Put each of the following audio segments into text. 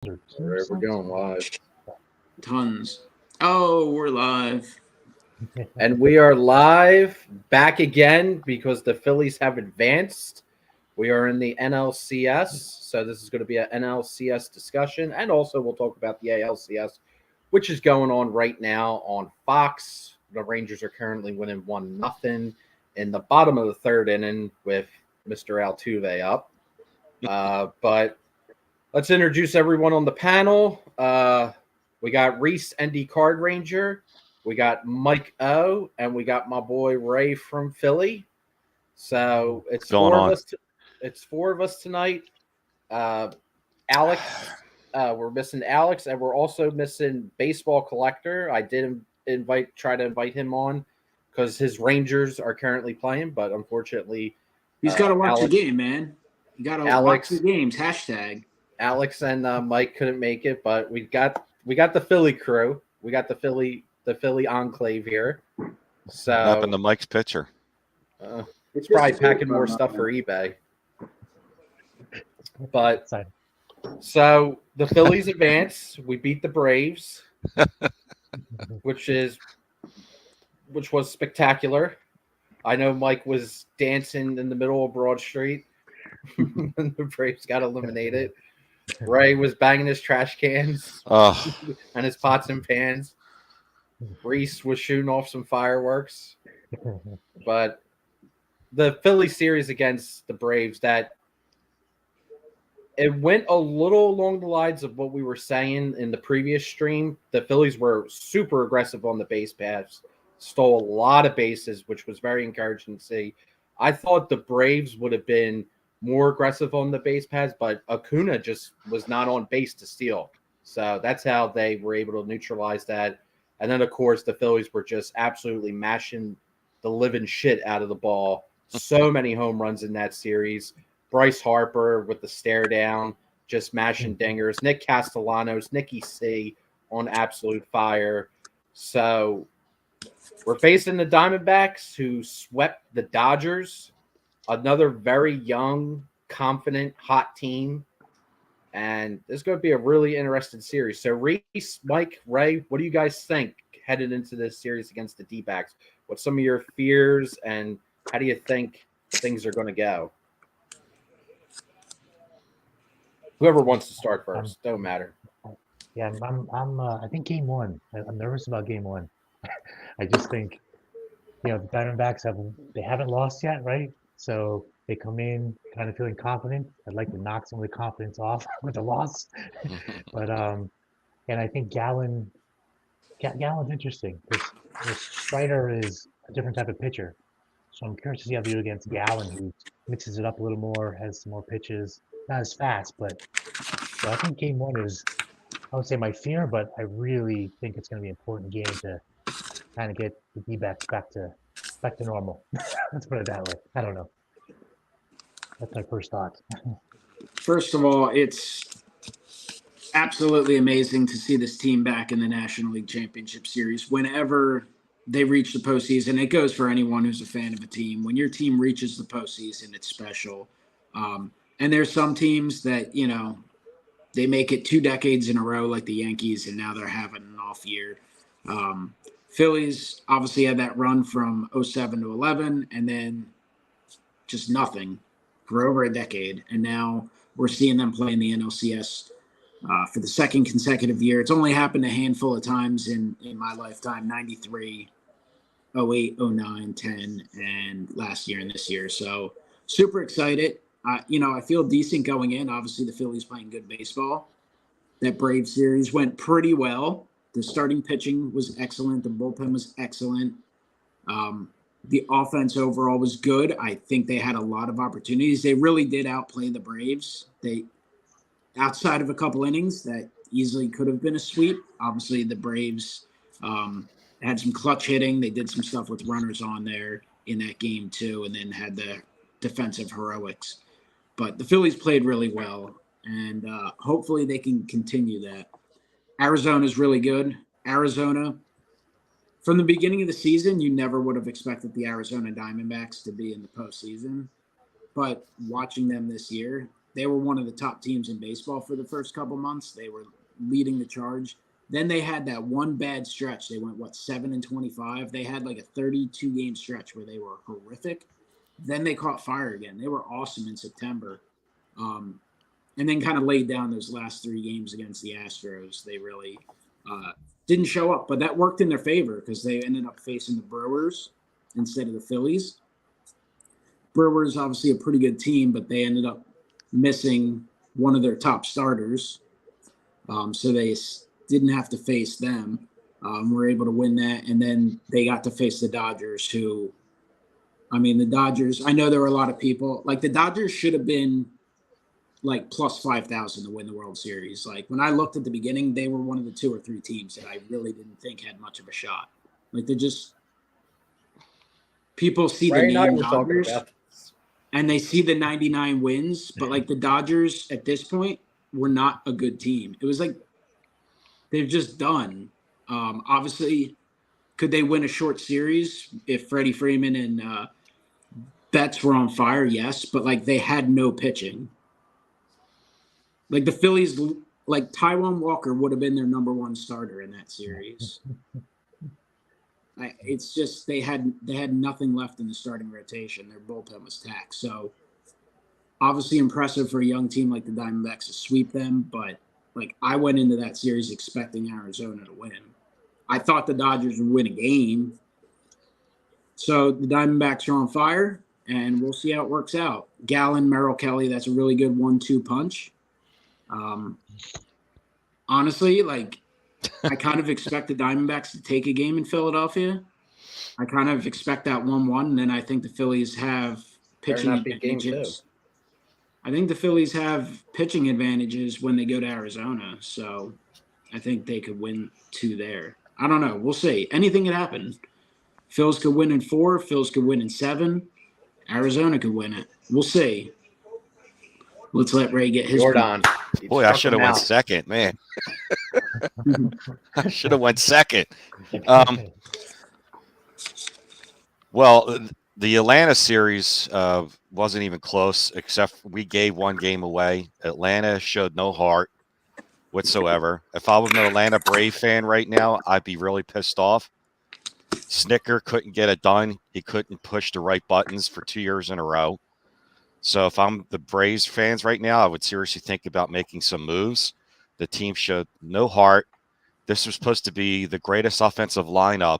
All right, we're going live. Tons. Oh, we're live. And we are live back again because the Phillies have advanced. We are in the NLCS, so this is going to be an NLCS discussion, and also we'll talk about the ALCS, which is going on right now on Fox. The Rangers are currently winning 1-0 in the bottom of the third inning with Mr. Altuve up. But let's introduce everyone on the panel. We got Reese, ND Card Ranger. We got Mike O, and we got my boy Ray from Philly. So it's four of us. It's four of us tonight. Alex, we're missing Alex, and we're also missing Baseball Collector. I did try to invite him on because his Rangers are currently playing, but unfortunately, he's got to watch the game, man. You got to watch the games. Hashtag. Alex and Mike couldn't make it, but we got the Philly crew. We got the Philly enclave here. So what happened to Mike's pitcher? It's probably packing more stuff for eBay. But so the Phillies advance. We beat the Braves, which was spectacular. I know Mike was dancing in the middle of Broad Street when the Braves got eliminated. Ray was banging his trash cans and his pots and pans. Reese was shooting off some fireworks. But the Philly series against the Braves, that it went a little along the lines of what we were saying in the previous stream. The Phillies were super aggressive on the base paths, stole a lot of bases, which was very encouraging to see. I thought the Braves would have been more aggressive on the base paths, but Acuna just was not on base to steal. So that's how they were able to neutralize that. And then, of course, the Phillies were just absolutely mashing the living shit out of the ball. So many home runs in that series. Bryce Harper with the stare down, just mashing dingers. Nick Castellanos, Nicky C on absolute fire. So we're facing the Diamondbacks, who swept the Dodgers. Another very young, confident, hot team. And this is going to be a really interesting series. So, Reese, Mike, Ray, what do you guys think headed into this series against the DBacks? What's some of your fears, and how do you think things are going to go? Whoever wants to start first, don't matter. Yeah, I think game one. I'm nervous about game one. I just think, the Diamondbacks haven't lost yet, right? So they come in kind of feeling confident. I'd like to knock some of the confidence off with the loss. But and I think Gallen's interesting because Strider is a different type of pitcher. So I'm curious to see how they do against Gallen, who mixes it up a little more, has some more pitches, not as fast, but so I think game one is, I would say, my fear, but I really think it's going to be an important game to kind of get the D-backs back to normal. Let's put it that way. I don't know. That's my first thought. First of all, it's absolutely amazing to see this team back in the National League Championship Series. Whenever they reach the postseason, it goes for anyone who's a fan of a team. When your team reaches the postseason, it's special. And there's some teams that, they make it 2 decades in a row, like the Yankees, and now they're having an off year. Phillies obviously had that run from 07 to 11, and then just nothing for over a decade. And now we're seeing them play in the NLCS for the second consecutive year. It's only happened a handful of times in my lifetime, 93, 08, 09, 10, and last year and this year. So super excited. I feel decent going in. Obviously, the Phillies playing good baseball. That Braves series went pretty well. The starting pitching was excellent. The bullpen was excellent. The offense overall was good. I think they had a lot of opportunities. They really did outplay the Braves. They, outside of a couple innings that easily could have been a sweep. Obviously, the Braves had some clutch hitting. They did some stuff with runners on there in that game too, and then had the defensive heroics. But the Phillies played really well, and hopefully they can continue that. Arizona's really good. Arizona, from the beginning of the season, you never would have expected the Arizona Diamondbacks to be in the postseason. But watching them this year, they were one of the top teams in baseball for the first couple months. They were leading the charge. Then they had that one bad stretch. They went 7-25. They had like a 32 game stretch where they were horrific. Then they caught fire again. They were awesome in September, and then kind of laid down those last 3 games against the Astros. They really didn't show up, but that worked in their favor because they ended up facing the Brewers instead of the Phillies. Brewers obviously a pretty good team, but they ended up missing one of their top starters, so they didn't have to face them. Were able to win that, and then they got to face the Dodgers, who, I mean, the Dodgers, I know there were a lot of people, like the Dodgers should have been like plus 5,000 to win the World Series. Like when I looked at the beginning, they were one of the 2 or 3 teams that I really didn't think had much of a shot. Like they're just, people see the name Dodgers and they see the 99 wins, but like the Dodgers at this point were not a good team. It was like, they've just done. Obviously, could they win a short series if Freddie Freeman and Betts were on fire? Yes, but like they had no pitching. Like the Phillies, like Taijuan Walker would have been their number 1 starter in that series. It's just they had nothing left in the starting rotation. Their bullpen was taxed. So obviously impressive for a young team like the Diamondbacks to sweep them, but like I went into that series expecting Arizona to win. I thought the Dodgers would win a game. So the Diamondbacks are on fire, and we'll see how it works out. Gallen, Merrill Kelly, that's a really good 1-2 punch. Honestly, like I kind of expect the Diamondbacks to take a game in Philadelphia. I kind of expect that 1-1, and then I think the Phillies have pitching advantages. I think the Phillies have pitching advantages when they go to Arizona, so I think they could win 2 there. I don't know. We'll see. Anything could happen. Phils could win in 4. Phils could win in 7. Arizona could win it. We'll see. Let's let Ray get his. Jordan. Boy, I should have went second, man. I should have went second. Well, the Atlanta series wasn't even close, except we gave 1 game away. Atlanta showed no heart whatsoever. If I was an Atlanta Brave fan right now, I'd be really pissed off. Snicker couldn't get it done. He couldn't push the right buttons for 2 years in a row. So if I'm the Braves fans right now, I would seriously think about making some moves. The team showed no heart. This was supposed to be the greatest offensive lineup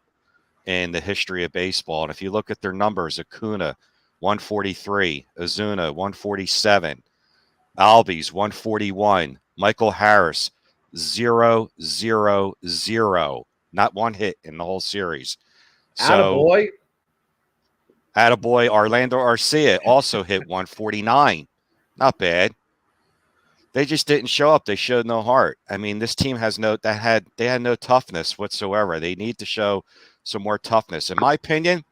in the history of baseball. And if you look at their numbers, Acuna, 143, Ozuna, 147, Albies, 141, Michael Harris, 0-0-0. Not 1 hit in the whole series. So, attaboy, Orlando Arcia also hit 149. Not bad. They just didn't show up. They showed no heart. I mean, this team they had no toughness whatsoever. They need to show some more toughness. In my opinion,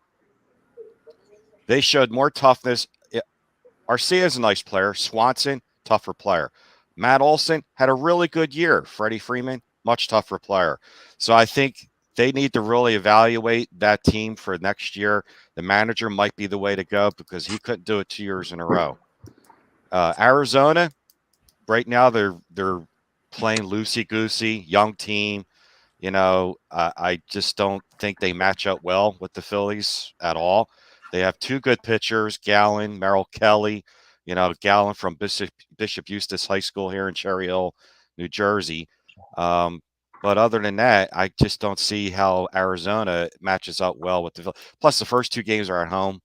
they showed more toughness. Arcia is a nice player. Swanson, tougher player. Matt Olson had a really good year. Freddie Freeman, much tougher player. So I think they need to really evaluate that team for next year. The manager might be the way to go because he couldn't do it 2 years in a row. Arizona, right now they're playing loosey-goosey, young team. You know, I just don't think they match up well with the Phillies at all. They have 2 good pitchers, Gallen, Merrill Kelly. You know, Gallen from Bishop Eustace High School here in Cherry Hill, New Jersey. But other than that, I just don't see how Arizona matches up well with the Phillies. Plus, the first 2 games are at home.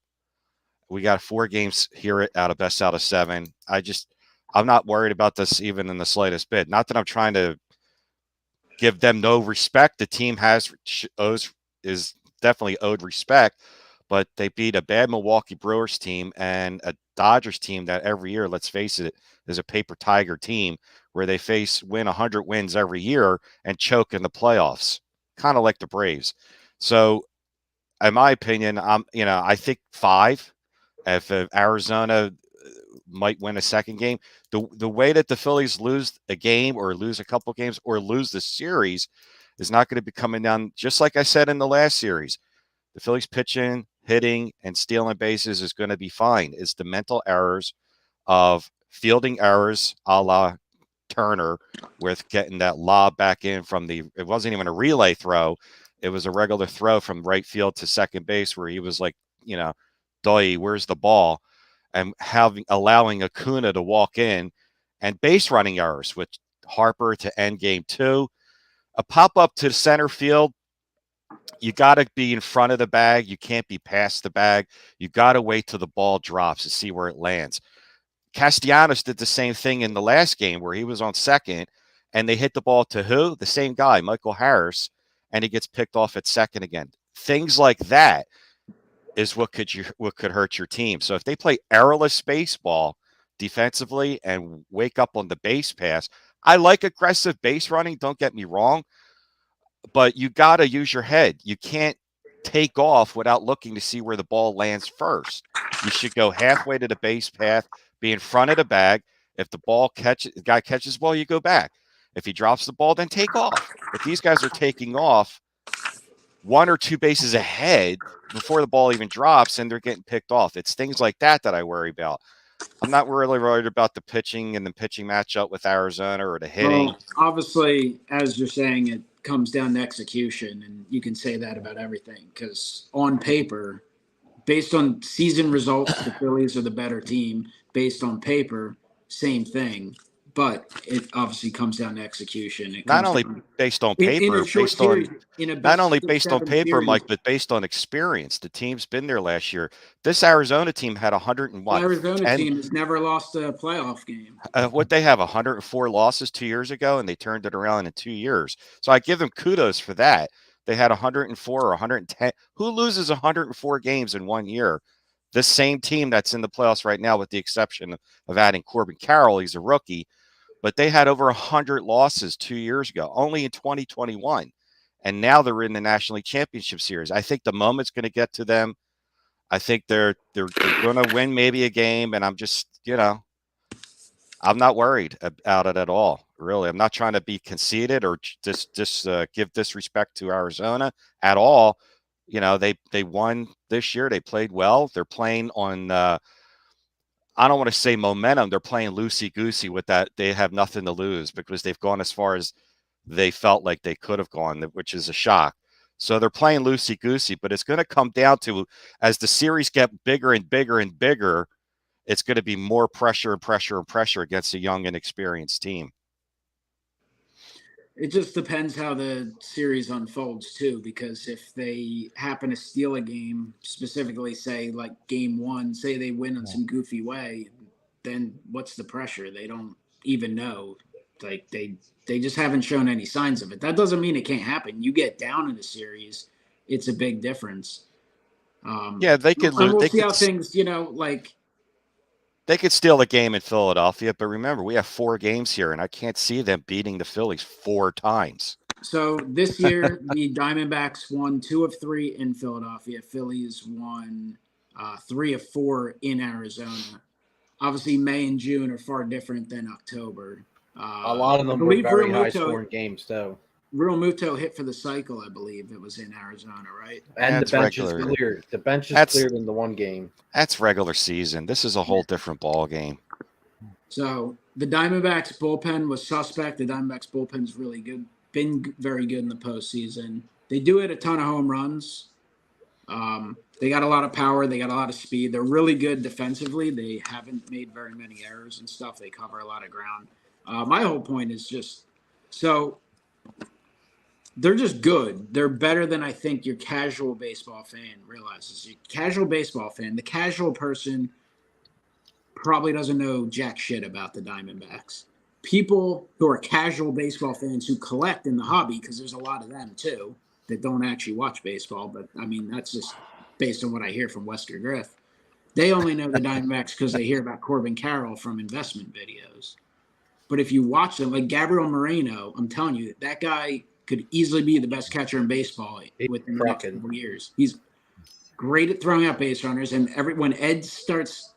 We got 4 games here out of 7. I'm not worried about this even in the slightest bit. Not that I'm trying to give them no respect. The team is definitely owed respect, but they beat a bad Milwaukee Brewers team and a Dodgers team that every year, let's face it, is a paper tiger team where they win 100 wins every year and choke in the playoffs, kind of like the Braves. So, in my opinion, I think 5. If Arizona might win a second game, the way that the Phillies lose a game or lose a couple games or lose the series is not going to be coming down. Just like I said in the last series, the Phillies pitching, hitting, and stealing bases is going to be fine. It's the mental errors of fielding errors a la Turner with getting that lob back in from it wasn't even a relay throw. It was a regular throw from right field to second base where he was like, Doy, where's the ball? And allowing Acuna to walk in, and base running errors with Harper to end game 2. A pop-up to center field, you got to be in front of the bag. You can't be past the bag. You got to wait till the ball drops to see where it lands. Castellanos did the same thing in the last game where he was on second, and they hit the ball to who? The same guy, Michael Harris, and he gets picked off at second again. Things like that is what could hurt your team. So if they play errorless baseball defensively and wake up on the base pass, I like aggressive base running, don't get me wrong, but you got to use your head. You can't take off without looking to see where the ball lands first. You should go halfway to the base path, be in front of the bag. If the guy catches the ball, you go back. If he drops the ball, then take off. But these guys are taking off 1 or 2 bases ahead before the ball even drops, and they're getting picked off. It's things like that I worry about. I'm not really worried about the pitching and the pitching matchup with Arizona or the hitting. Well, obviously, as you're saying, it comes down to execution, and you can say that about everything because on paper, based on season results, the Phillies are the better team. Based on paper, same thing. But it obviously comes down to execution. Not only based on paper, Mike, but based on experience. The team's been there last year. This Arizona team had 101. The Arizona team has never lost a playoff game. What they have 104 losses 2 years ago, and they turned it around in 2 years. So I give them kudos for that. They had 104 or 110. Who loses 104 games in 1 year? This same team that's in the playoffs right now, with the exception of adding Corbin Carroll, he's a rookie. But they had over 100 losses 2 years ago, only in 2021. And now they're in the National League Championship Series. I think the moment's going to get to them. I think they're going to win maybe a game. And I'm just, I'm not worried about it at all, really. I'm not trying to be conceited or just give disrespect to Arizona at all. They won this year. They played well. They're playing on I don't want to say momentum. They're playing loosey-goosey with that. They have nothing to lose because they've gone as far as they felt like they could have gone, which is a shock. So they're playing loosey-goosey, but it's going to come down to, as the series get bigger and bigger and bigger, it's going to be more pressure and pressure and pressure against a young, inexperienced team. It just depends how the series unfolds, too, because if they happen to steal a game, specifically, say, like game 1, say they win in some goofy way, then what's the pressure? They don't even know. Like, they just haven't shown any signs of it. That doesn't mean it can't happen. You get down in a series, it's a big difference. They could. We'll see how things, They could steal a game in Philadelphia, but remember, we have 4 games here, and I can't see them beating the Phillies 4 times. So this year, the Diamondbacks won 2 of 3 in Philadelphia. Phillies won 3 of 4 in Arizona. Obviously, May and June are far different than October. A lot of them were very high-scoring games, though. Real Muto hit for the cycle, I believe. It was in Arizona, right? And the bench is cleared. The bench is cleared in the one game. That's regular season. This is a whole different ball game. So the Diamondbacks bullpen was suspect. The Diamondbacks bullpen's really good. Been very good in the postseason. They do hit a ton of home runs. They got a lot of power. They got a lot of speed. They're really good defensively. They haven't made very many errors and stuff. They cover a lot of ground. My whole point is just they're just good. They're better than I think your casual baseball fan realizes. Your casual baseball fan, the casual person probably doesn't know jack shit about the Diamondbacks. People who are casual baseball fans who collect in the hobby, because there's a lot of them too, that don't actually watch baseball. But, I mean, that's just based on what I hear from Wesker Griff. They only know the Diamondbacks because they hear about Corbin Carroll from investment videos. But if you watch them, like Gabriel Moreno, I'm telling you, that guy could easily be the best catcher in baseball within the next couple years. He's great at throwing out base runners, and when Ed starts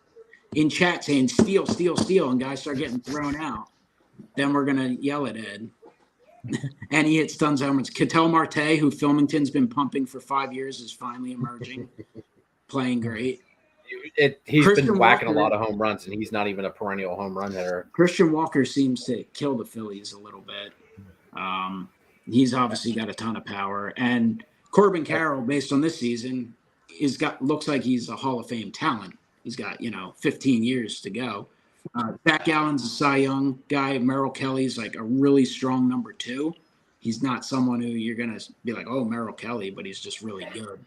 in chat saying steal, steal, steal, and guys start getting thrown out, then we're gonna yell at Ed. And he hits tons of home runs. Ketel Marte, who Filmington's been pumping for 5 years, is finally emerging, playing great. He's Christian been whacking Walker, a lot of home runs, and he's not even a perennial home run hitter. Christian Walker seems to kill the Phillies a little bit. He's obviously got a ton of power, and Corbin Carroll, based on this season, looks like he's a Hall of Fame talent. He's got 15 years to go. Zach Gallen's a Cy Young guy. Merrill Kelly's like a really strong number 2. He's not someone who you're gonna be like, oh, Merrill Kelly, but he's just really good.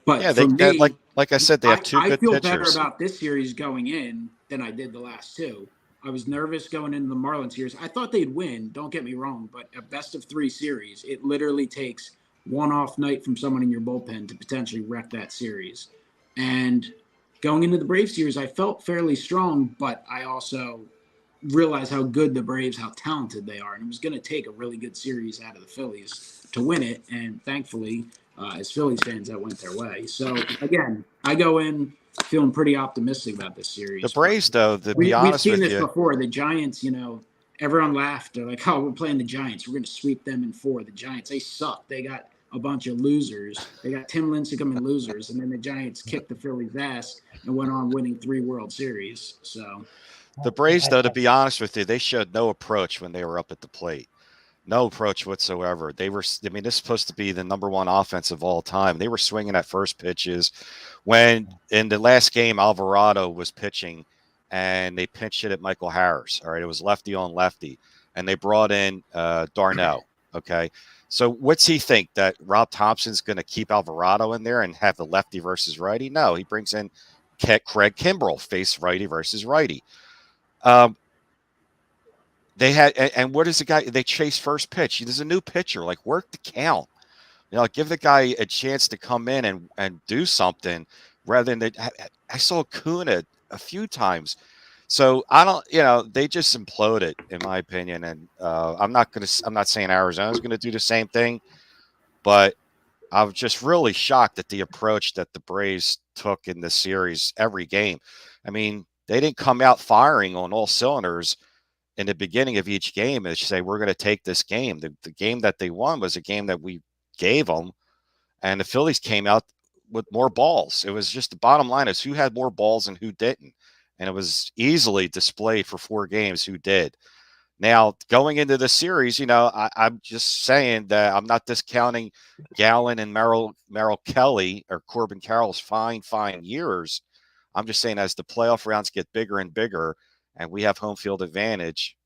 But yeah, for me, like I said, they have two good pitchers. I feel better about this series going in than I did the last 2. I was nervous going into the Marlins series. I thought they'd win, don't get me wrong, but a best of 3 series, it literally takes one off night from someone in your bullpen to potentially wreck that series. And going into the Braves series, I felt fairly strong, but I also realized how good the Braves, how talented they are. And it was going to take a really good series out of the Phillies to win it. And thankfully, as Phillies fans, that went their way. So, again, I go in feeling pretty optimistic about this series. The Braves, though, to be honest with you. We've seen this before. The Giants, everyone laughed. They're like, oh, we're playing the Giants. We're going to sweep them in 4. The Giants, they suck. They got a bunch of losers. They got Tim Lincecum and losers. And then the Giants kicked the Phillies' ass and went on winning 3 World Series. So the Braves, though, to be honest with you, they showed no approach when they were up at the plate. No approach whatsoever. This is supposed to be the number 1 offense of all time. They were swinging at first pitches. When in the last game, Alvarado was pitching, and they pinch hit at Michael Harris. All right, it was lefty on lefty, and they brought in Darnell. Okay, so what's he think, that Rob Thompson's going to keep Alvarado in there and have the lefty versus righty? No, he brings in Craig Kimbrell, face righty versus righty. They had, and what is the guy? They chase first pitch. There's a new pitcher. Like, work the count. Give the guy a chance to come in and do something rather than I saw Kuna a few times. So I don't, they just imploded, in my opinion. And I'm not saying Arizona's going to do the same thing, but I was just really shocked at the approach that the Braves took in this series every game. I mean, they didn't come out firing on all cylinders in the beginning of each game and say, we're going to take this game. The game that they won was a game that we gave them, and the Phillies came out with more balls. It was just the bottom line is who had more balls and who didn't. And it was easily displayed for 4 games who did. Now, going into the series, I'm just saying that I'm not discounting Gallen and Merrill Kelly or Corbin Carroll's fine years. I'm just saying as the playoff rounds get bigger and bigger and we have home field advantage,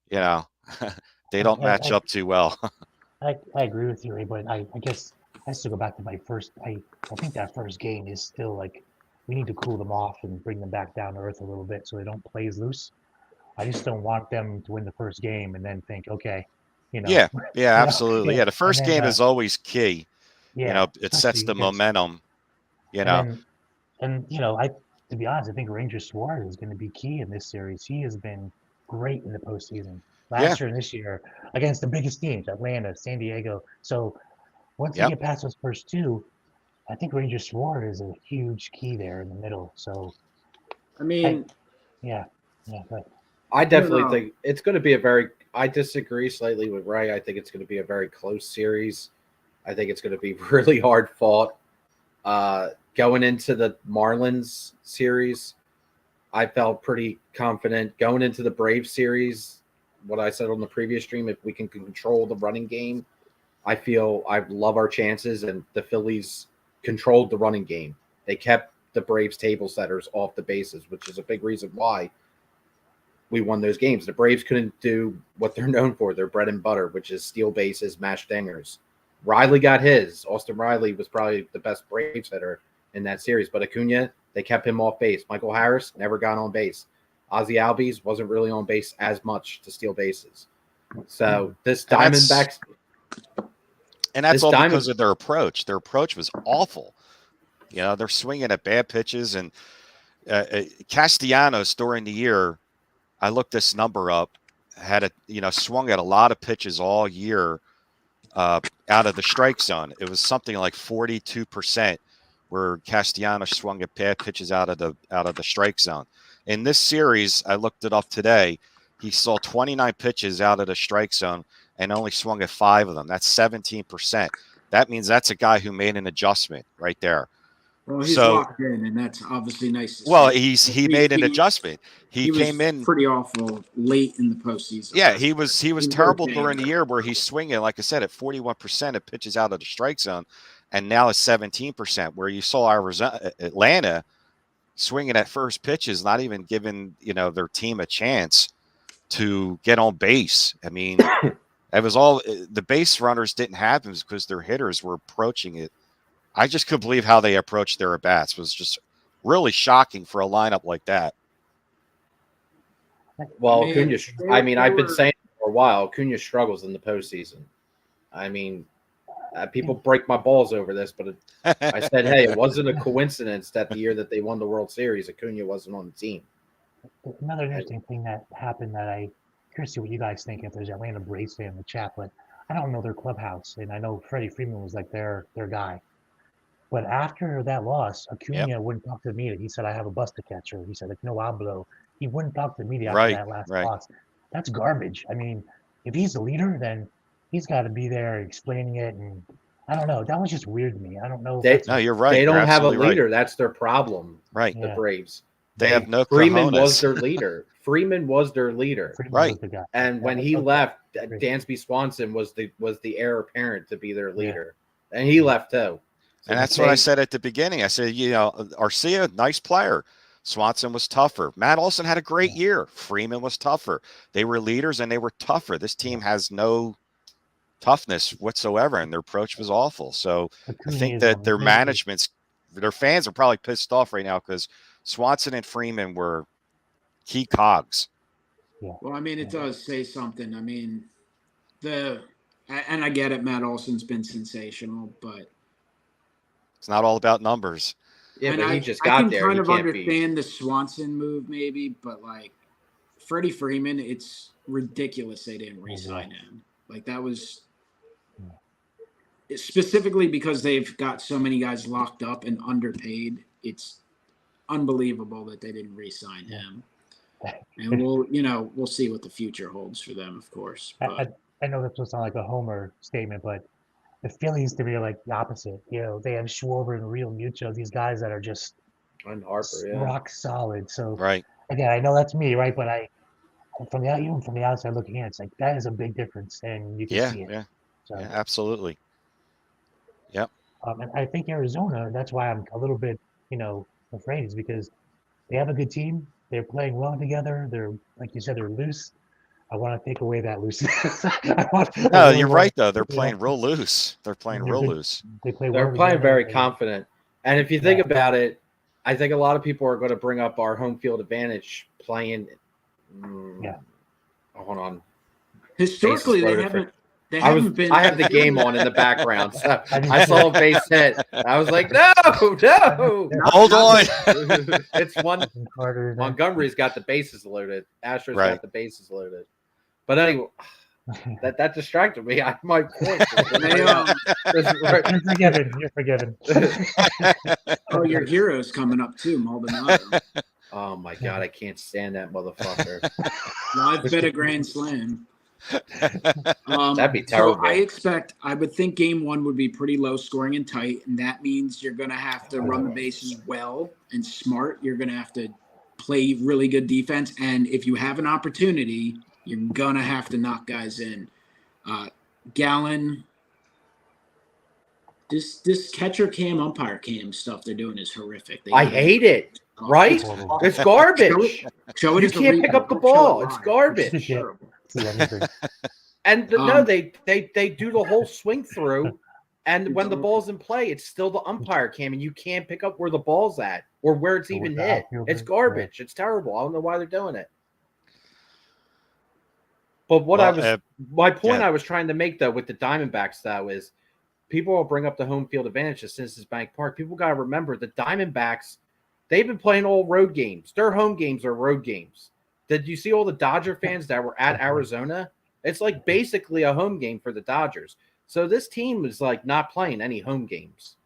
they don't match up too well. I agree with you, Ray, but I guess I still go back to my first. I think that first game is still like we need to cool them off and bring them back down to earth a little bit so they don't play as loose. I just don't want them to win the first game and then think, okay, Yeah, absolutely. Yeah, the first game is always key. Yeah, it sets the momentum. And to be honest, I think Ranger Suarez is going to be key in this series. He has been great in the postseason. Last year and this year against the biggest teams, Atlanta, San Diego. So once you get past those first 2, I think Ranger Suarez is a huge key there in the middle. So, I mean, but I definitely think it's going to be I disagree slightly with Ray. I think it's going to be a very close series. I think it's going to be really hard fought. Going into the Marlins series, I felt pretty confident. Going into the Braves series, what I said on the previous stream, if we can control the running game, I feel I love our chances. And the Phillies controlled the running game. They kept the Braves table setters off the bases, which is a big reason why we won those games. The Braves couldn't do what they're known for, their bread and butter, which is steal bases, mash dingers. Riley got his. Austin Riley was probably the best Braves hitter in that series. But Acuna, they kept him off base. Michael Harris never got on base. Ozzie Albies wasn't really on base as much to steal bases. So this Diamondbacks... And that's all because of their approach. Their approach was awful. They're swinging at bad pitches. And Castellanos during the year, I looked this number up, had swung at a lot of pitches all year out of the strike zone. It was something like 42% where Castellanos swung at bad pitches out of the strike zone. In this series, I looked it up today. He saw 29 pitches out of the strike zone and only swung at 5 of them. That's 17%. That means that's a guy who made an adjustment right there. Well, he's locked in, and that's obviously nice to see. He made an adjustment. He came was in pretty awful late in the postseason. Yeah, he was terrible during the year where he's swinging, like I said, at 41% of pitches out of the strike zone, and now it's 17%. Where you saw Atlanta swinging at first pitches, not even giving their team a chance to get on base. I mean, it was all the base runners didn't have them because their hitters were approaching it. I just couldn't believe how they approached their at bats. Was just really shocking for a lineup like that. Well, Acuna, I've been saying for a while, Acuna struggles in the postseason. I mean, people break my balls over this, but I said, hey, it wasn't a coincidence that the year that they won the World Series, Acuna wasn't on the team. Another interesting thing that happened that I'm curious to see what you guys think if there's Atlanta Braves fan in the chat, but I don't know their clubhouse, and I know Freddie Freeman was like their guy. But after that loss, Acuna wouldn't talk to the media. He said, I have a bus to catch, or he said, like, no hablo. He wouldn't talk to the media after that last loss. That's garbage. I mean, if he's the leader, then he's got to be there explaining it. And I don't know. That was just weird to me. I don't know. No, you're right. They don't have a leader. Right. That's their problem. Right. The Braves. They have no Freeman was their leader. Freeman was their leader. Right. And when he left, Dansby Swanson was the heir apparent to be their leader. And he left too. And that's what I said at the beginning. I said, Arcia, nice player. Swanson was tougher. Matt Olson had a great year. Freeman was tougher. They were leaders and they were tougher. This team has no toughness whatsoever, and their approach was awful. So I think that their their fans are probably pissed off right now because Swanson and Freeman were key cogs. Yeah. Well, I mean, it does say something. I mean, and I get it, Matt Olson's been sensational, but it's not all about numbers. Yeah, but he just got there. I can kind of understand the Swanson move maybe, but like Freddie Freeman, it's ridiculous they didn't re-sign him. Like that was specifically because they've got so many guys locked up and underpaid. It's unbelievable that they didn't re-sign him. And we'll see what the future holds for them, of course. But I know this will sound like a homer statement, but the Phillies to me are like the opposite. They have Schwarber and Real Mucho, these guys that are just rock solid. So again, I know that's me, right? But from the outside looking in, it's like that is a big difference, and you can see it. Yeah, absolutely. Yep. And I think Arizona, that's why I'm a little bit, afraid, is because they have a good team. They're playing well together. They're, like you said, they're loose. I want to take away that looseness. No, you're right, though. They're playing real loose. They're playing real loose. They're playing very confident. And if you think about it, I think a lot of people are going to bring up our home field advantage playing. Hold on. Historically, they haven't been. I have the game on in the background, so I saw a base hit. I was like, no, hold on. It's Montgomery's got the bases loaded. Astros got the bases loaded. But anyway, that distracted me. I might point. You're forgiven. Oh, your hero's coming up too, Maldonado. Oh my God, I can't stand that motherfucker. Live bet a grand slam. That'd be terrible. So I would think game one would be pretty low scoring and tight, and that means you're going to have to run the bases well and smart. You're going to have to play really good defense, and if you have an opportunity, you're going to have to knock guys in. Gallen, this catcher cam, umpire cam stuff they're doing is horrific. I hate it. Right? It's garbage. Show it. You can't pick up the ball. It's garbage. And they do the whole swing through, and when the ball's in play, it's still the umpire cam, and you can't pick up where the ball's at or where it's even hit. It's garbage. It's terrible. I don't know why they're doing it. But my point I was trying to make though with the Diamondbacks though is people will bring up the home field advantage at Citizens Bank Park. People got to remember the Diamondbacks. They've been playing all road games. Their home games are road games. Did you see all the Dodger fans that were at Arizona? It's like basically a home game for the Dodgers. So this team is like not playing any home games.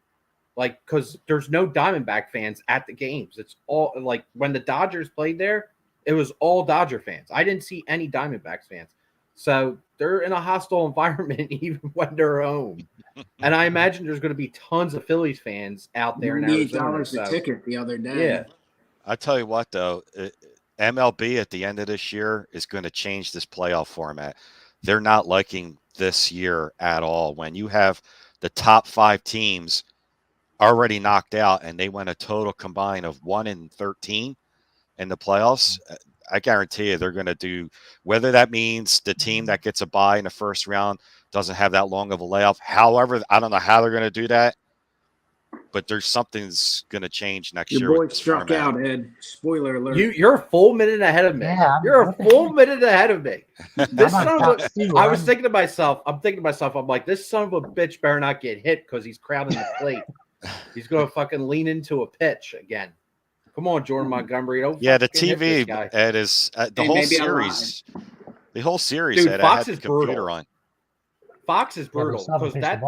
Like, because there's no Diamondback fans at the games. It's all like when the Dodgers played there, it was all Dodger fans. I didn't see any Diamondbacks fans. So they're in a hostile environment even when they're home. And I imagine there's going to be tons of Phillies fans out there in Arizona. $98 a ticket the other day. Yeah. I tell you what, though, MLB at the end of this year is going to change this playoff format. They're not liking this year at all. When you have the top 5 teams already knocked out and they went a total combine of 1-13 in the playoffs, I guarantee you they're going to do, whether that means the team that gets a bye in the first round doesn't have that long of a layoff. However, I don't know how they're going to do that, but there's something's going to change next year. Your boy struck out, Ed. Spoiler alert. You're a full minute ahead of me. Yeah, you're a full minute ahead of me. This son of a, I was thinking to myself, I'm like, this son of a bitch better not get hit because he's crowding the plate. He's going to fucking lean into a pitch again. Come on, Jordan Montgomery. Don't the TV, Ed, is the whole series. The whole series, dude, Ed, Fox I had is the computer brutal. on. Fox is brutal because that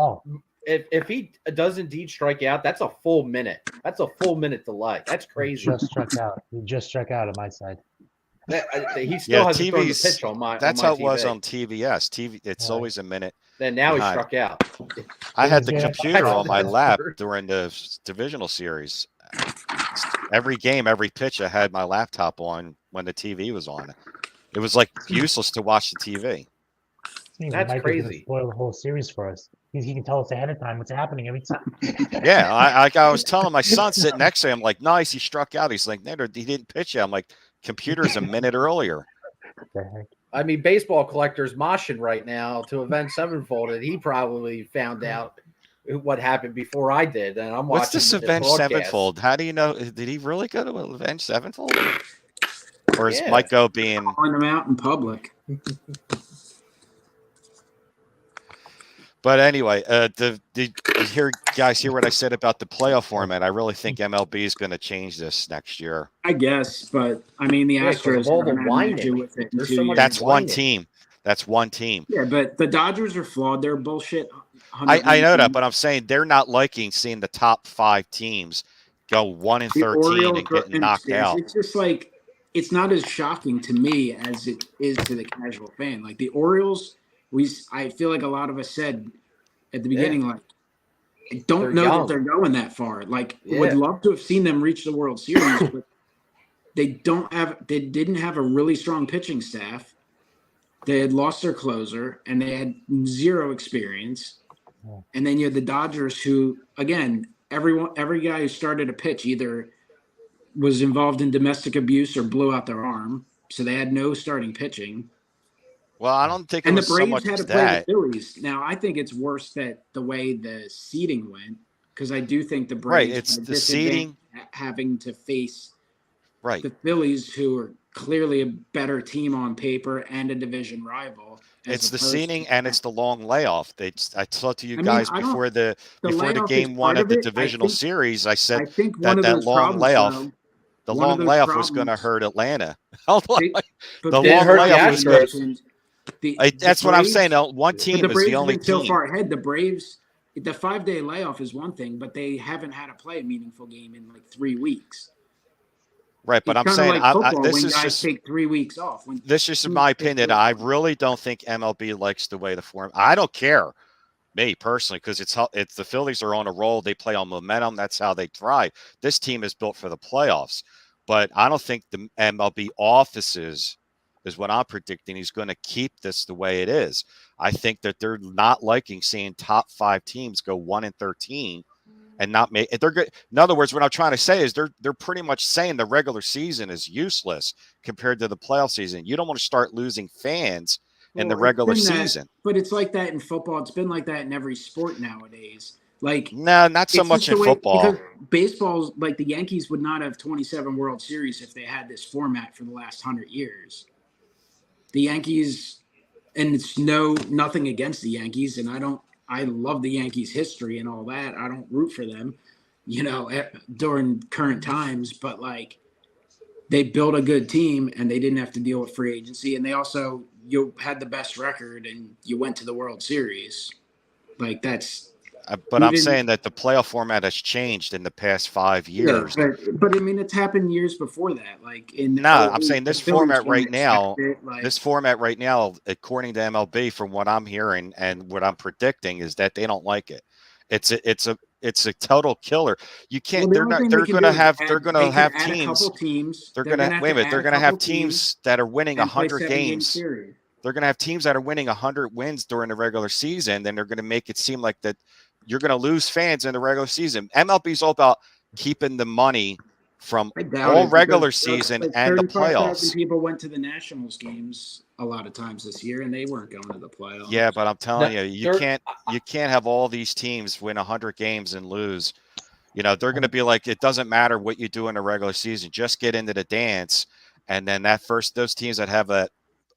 if he does indeed strike out, that's a full minute. That's a full minute delay. That's crazy. He just struck out on my side. He still hasn't thrown the pitch on my. That's on my how it TV. Was on TVS. It's always a minute. Then now he struck out. I had the computer on my lap during the divisional series. Every game, every pitch, I had my laptop on when the TV was on. It was like useless to watch the TV. That's crazy. Spoil the whole series for us. He can tell us ahead of time what's happening every time. Yeah, I was telling my son sitting next to him, like, nice, he struck out. He's like, no, he didn't pitch yet. I'm like, computer's a minute earlier. I mean, baseball collector's moshing right now to avenge Sevenfold, and he probably found out what happened before I did. And I'm watching. What's this Avenged Sevenfold? How do you know? Did he really go to Avenged Sevenfold? Or is Mike Go being calling him out in public? But anyway, did you guys hear what I said about the playoff format? I really think MLB is going to change this next year. I guess, but I mean, the Astros all the whining with it. That's one team. That's one team. Yeah, but the Dodgers are flawed. They're bullshit. I know that, but I'm saying they're not liking seeing the top 5 teams go 1-13 and getting knocked out. It's just like, it's not as shocking to me as it is to the casual fan. Like the Orioles, I feel like a lot of us said at the beginning, like, I don't know that they're going that far. Like, would love to have seen them reach the World Series, but they didn't have a really strong pitching staff. They had lost their closer, and they had zero experience. And then you had the Dodgers, who, again, every guy who started a pitch either was involved in domestic abuse or blew out their arm, so they had no starting pitching. Well, I don't think. And the Braves had to play the Phillies. Now, I think it's worse that the way the seeding went, because I do think the Braves it's the seeding having to face the Phillies, who are clearly a better team on paper and a division rival. It's the seeding and it's the long layoff. I talked to you guys before the game 1 of the divisional series. I said that long layoff. The long layoff was going to hurt Atlanta. The long layoff was going to. That's what I'm saying. One team is the only team. So far ahead, the Braves, the 5-day layoff is one thing, but they haven't had to play a meaningful game in like 3 weeks. Right, but I'm saying this is just take 3 weeks off. This is my opinion. I really don't think MLB likes the way the form. I don't care, me personally, because it's the Phillies are on a roll. They play on momentum. That's how they thrive. This team is built for the playoffs, but I don't think the MLB offices is what I'm predicting. He's going to keep this the way it is. I think that they're not liking seeing top 5 teams go 1-13 and not make it. They're good. In other words, what I'm trying to say is they're pretty much saying the regular season is useless compared to the playoff season. You don't want to start losing fans in the regular season. But it's like that in football. It's been like that in every sport nowadays. Like, no, not so much in football. Because baseball's like the Yankees would not have 27 World Series if they had this format for the last 100 years. The Yankees, and it's nothing against the Yankees, and I love the Yankees' history and all that. I don't root for them, during current times, but like they built a good team and they didn't have to deal with free agency. And they also, you had the best record and you went to the World Series. Like But I'm saying that the playoff format has changed in the past 5 years. Yeah, but I mean, it's happened years before that. Like I'm saying this format right now. This format right now, according to MLB, from what I'm hearing and what I'm predicting, is that they don't like it. It's a total killer. You can't. Well, they're going to have teams. They're going to wait a minute. They're going to have teams that are winning 100 games. They're going to have teams that are winning 100 wins during the regular season. Then they're going to make it seem like that you're going to lose fans in the regular season. MLB is all about keeping the money from all regular season and the playoffs. People went to the Nationals games a lot of times this year, and they weren't going to the playoffs. Yeah, but I'm telling you, you can't have all these teams win 100 games and lose. You know, they're going to be like, it doesn't matter what you do in the regular season, just get into the dance, and then those teams that have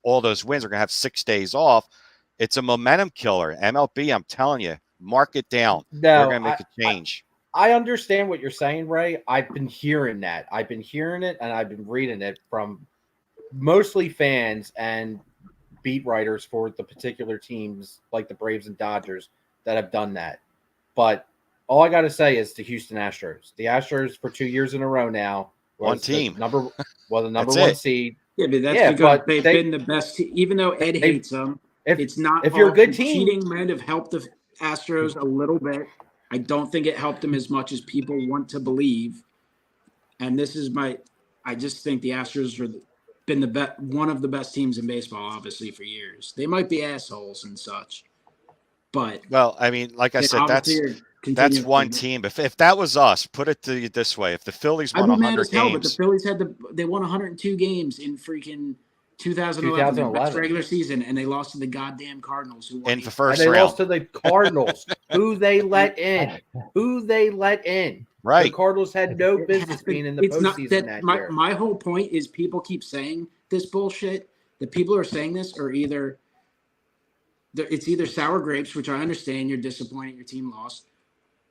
all those wins are going to have 6 days off. It's a momentum killer. MLB, I'm telling you, mark it down. They're going to make a change. I understand what you're saying, Ray. I've been hearing that. I've been hearing it, and I've been reading it from mostly fans and beat writers for the particular teams like the Braves and Dodgers that have done that. But all I got to say is the Houston Astros. The Astros for 2 years in a row now. One team. The number one seed. Yeah, but that's because they've been the best. Even though Ed hates them, it's not. If you're a good team, cheating might have helped the Astros a little bit. I don't think it helped them as much as people want to believe. And this is I just think the Astros have been one of the best teams in baseball, obviously, for years. They might be assholes and such, but I mean, like I said, that's one team. If that was us, put it to you this way: if the Phillies won 100 games, but the Phillies they won 102 games in freaking 2011, the best regular season, and they lost to the goddamn Cardinals, who won in the first round. They lost to the Cardinals, who they let in. Right. The Cardinals had no business being in the postseason that year. My whole point is people keep saying this bullshit. The people who are saying this are it's either sour grapes, which I understand you're disappointed your team lost,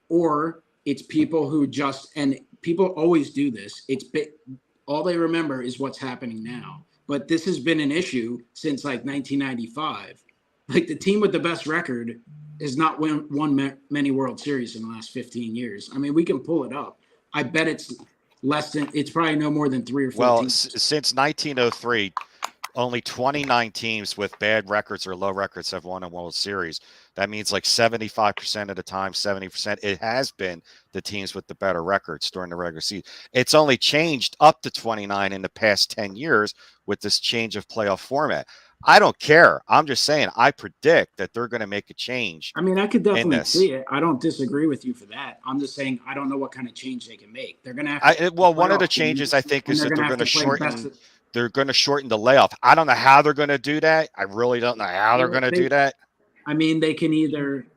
or it's people who and people always do this. All they remember is what's happening now. But this has been an issue since like 1995. Like the team with the best record has not won many World Series in the last 15 years. I mean, we can pull it up. I bet it's probably no more than 3 or 4 teams. Since 1903, only 29 teams with bad records or low records have won a World Series. That means like 75% of the time, 70%, it has been the teams with the better records during the regular season. It's only changed up to 29 in the past 10 years with this change of playoff format. I don't care. I'm just saying I predict that they're going to make a change. I mean, I could definitely see it. I don't disagree with you for that. I'm just saying I don't know what kind of change they can make. They're going to have to one of the changes I think is that they're going to shorten they're going to shorten the layoff. I don't know how they're going to do that. I really don't know how they're going to do that. I mean, they can either.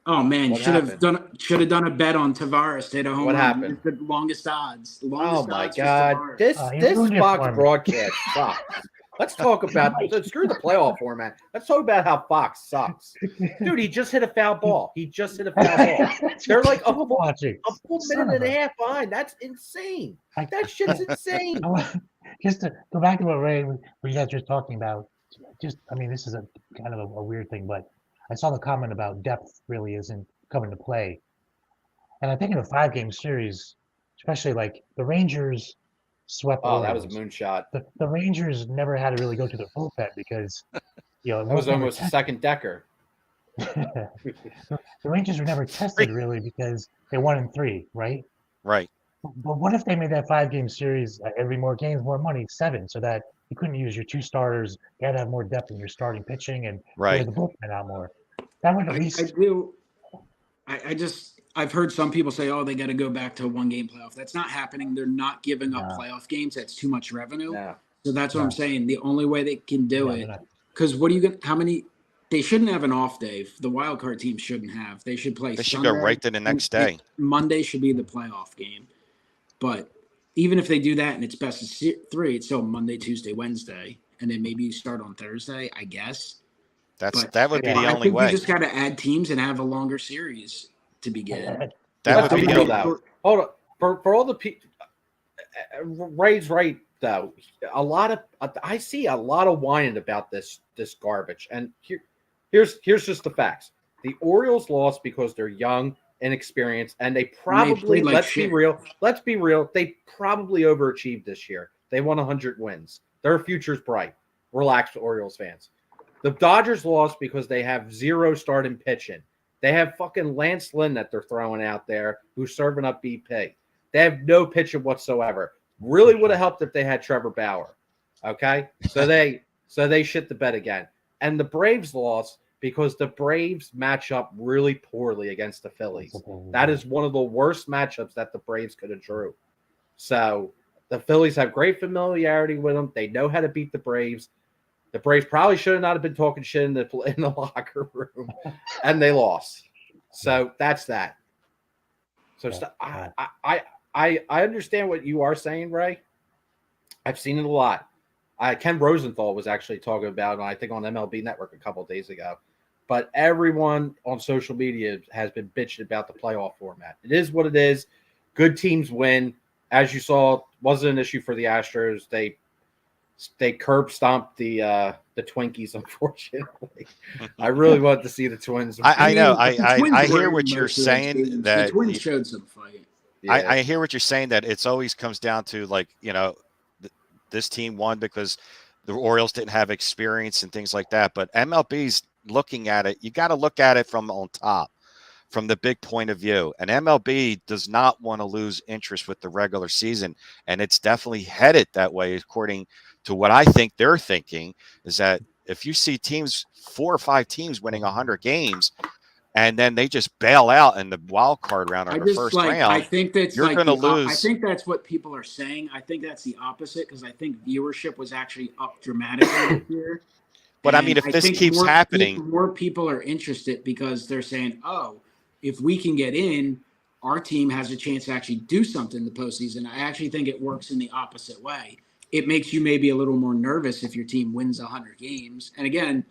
Oh man, you should have done a bet on Tavares to hit a home run. What happened? The longest odds. Oh my God! This Fox broadcast sucks. Let's talk about screw the playoff format. Let's talk about how Fox sucks, dude. He just hit a foul ball. They're like a full minute and a half behind. That's insane. That shit's insane. Just to go back to what Ray, what you guys were talking about. I mean, this is a kind of a weird thing, but I saw the comment about depth really isn't coming to play. And I think in a 5-game series, especially like the Rangers swept. Oh, that was a moonshot. The Rangers never had to really go to their bullpen because, that was almost a second decker. The Rangers were never tested really because they won in 3, right? Right. But what if they made that 5-game series every more games, more money, 7, so that you couldn't use your 2 starters. You had to have more depth in your starting pitching and play the bullpen out more. That would at least. I've heard some people say, "Oh, they got to go back to a 1-game playoff." That's not happening. They're not giving up playoff games. That's too much revenue. No. So that's what I'm saying. The only way they can do it, because how many? They shouldn't have an off day. The wild card team shouldn't have. They should play. They should go right to the next day. Monday should be the playoff game, but even if they do that and it's best of 3, it's still Monday, Tuesday, Wednesday, and then maybe you start on Thursday, I guess. That would be the only way. You just got to add teams and have a longer series to begin. That would be the only. Hold on. For all the people, Ray's right though. I see a lot of whining about this garbage, and here's here's just the facts. The Orioles lost because they're young, inexperienced, and they probably let's be real. They probably overachieved this year. They won 100 wins. Their future's bright. Relax, Orioles fans. The Dodgers lost because they have zero starting pitching. They have fucking Lance Lynn that they're throwing out there who's serving up BP. They have no pitching whatsoever. Really would have helped if they had Trevor Bauer. Okay? So they shit the bed again. And the Braves lost because the Braves match up really poorly against the Phillies. That is one of the worst matchups that the Braves could have drew. So the Phillies have great familiarity with them. They know how to beat the Braves. The Braves probably should have not have been talking shit in the locker room, and they lost. So that's that. So I understand what you are saying, Ray. I've seen it a lot. Ken Rosenthal was actually talking about it, I think, on MLB Network a couple of days ago. But everyone on social media has been bitching about the playoff format. It is what it is. Good teams win. As you saw, wasn't an issue for the Astros. They curb stomped the Twinkies, unfortunately. I really wanted to see the Twins. I know. I hear what you're saying. That the Twins showed some fight. Yeah. I hear what you're saying, that it's always comes down to, like, this team won because the Orioles didn't have experience and things like that. But MLB's looking at it. You got to look at it from on top, from the big point of view. And MLB does not want to lose interest with the regular season. And it's definitely headed that way, according to what I think they're thinking, is that if you see teams, 4 or 5 teams winning 100 games, and then they just bail out in the wild card round or the first round, I think that's you're going to lose. I think that's what people are saying. I think that's the opposite, because I think viewership was actually up dramatically this year. But I mean, if this keeps happening, more people are interested because they're saying, "Oh, if we can get in, our team has a chance to actually do something in the postseason." I actually think it works in the opposite way. It makes you maybe a little more nervous if your team wins 100 games. And again,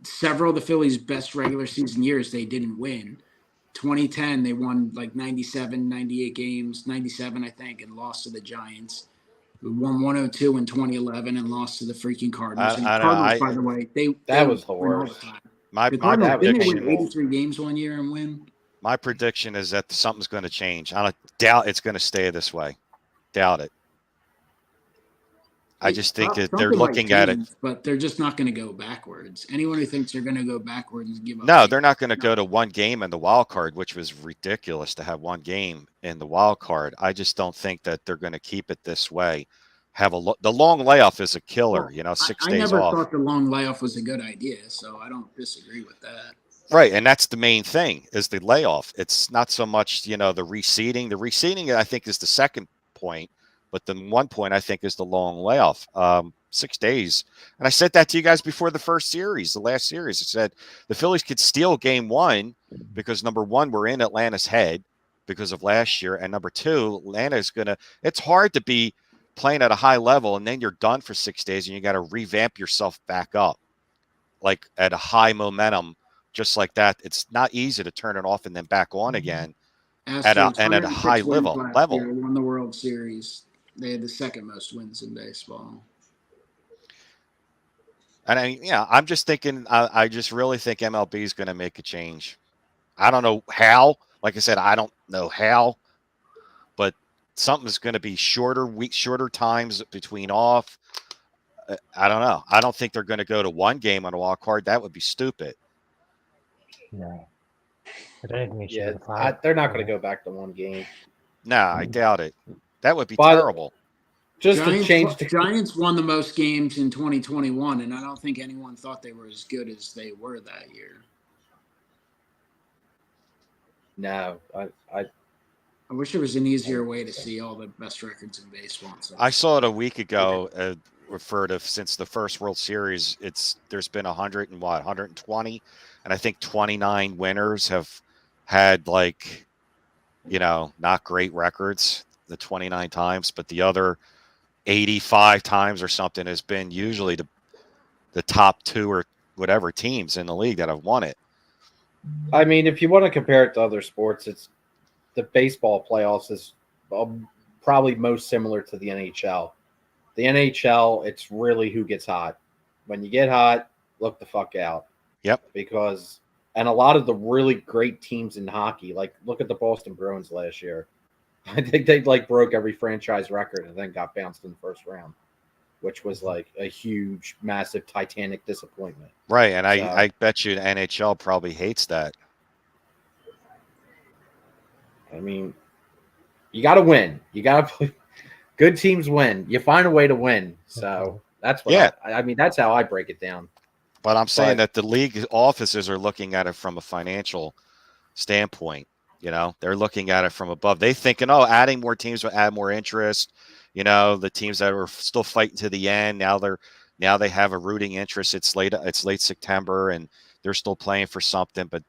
several of the Phillies' best regular season years, they didn't win. 2010, they won like 97, 98 games, 97, I think, and lost to the Giants. We won 102 in 2011 and lost to the freaking Cardinals. And Cardinals, by the way, that was the worst. The Cardinals, didn't they win 83 games one year and win? My prediction is that something's going to change. I doubt it's going to stay this way. Doubt it. I just think that they're looking at it. But they're just not going to go backwards. Anyone who thinks they're going to go backwards and give up. No, they're not going to go to one game in the wild card, which was ridiculous to have one game in the wild card. I just don't think that they're going to keep it this way. The long layoff is a killer, 6 days off. I never thought the long layoff was a good idea, so I don't disagree with that. Right, and that's the main thing, is the layoff. It's not so much, the reseeding. The reseeding, I think, is the second point. But the one point, I think, is the long layoff, 6 days. And I said that to you guys before the last series. I said the Phillies could steal game 1 because, number 1, we're in Atlanta's head because of last year. And number 2, Atlanta is going to – it's hard to be playing at a high level and then you're done for 6 days and you got to revamp yourself back up, like at a high momentum, just like that. It's not easy to turn it off and then back on again at a high level. Won the World Series. They had the second most wins in baseball. And I'm just thinking, I just really think MLB is going to make a change. I don't know how. Like I said, I don't know how, but something's going to be shorter times between off. I don't know. I don't think they're going to go to one game on a wild card. That would be stupid. No. They're not going to go back to one game. No, I doubt it. That would be terrible. Giants won the most games in 2021, and I don't think anyone thought they were as good as they were that year. No, I wish there was an easier way to see all the best records in baseball. I saw it a week ago. Referred to since the first World Series, there's been 120, and I think 29 winners have had not great records the 29 times, but the other 85 times or something has been usually the top 2 or whatever teams in the league that have won it. I mean, if you want to compare it to other sports, it's the baseball playoffs is probably most similar to the NHL. The NHL, it's really who gets hot. When you get hot, look the fuck out. Yep. Because and a lot of the really great teams in hockey, like look at the Boston Bruins last year. I think they like broke every franchise record and then got bounced in the first round, which was like a huge, massive, titanic disappointment. Right, and I bet you the NHL probably hates that. I mean, you got to win. You got to play. Good teams win. You find a way to win. So that's what I mean, that's how I break it down. But I'm saying that the league offices are looking at it from a financial standpoint. You know, they're looking at it from above. They thinking, oh, adding more teams will add more interest. You know, the teams that were still fighting to the end, now they have a rooting interest. It's late September and they're still playing for something. But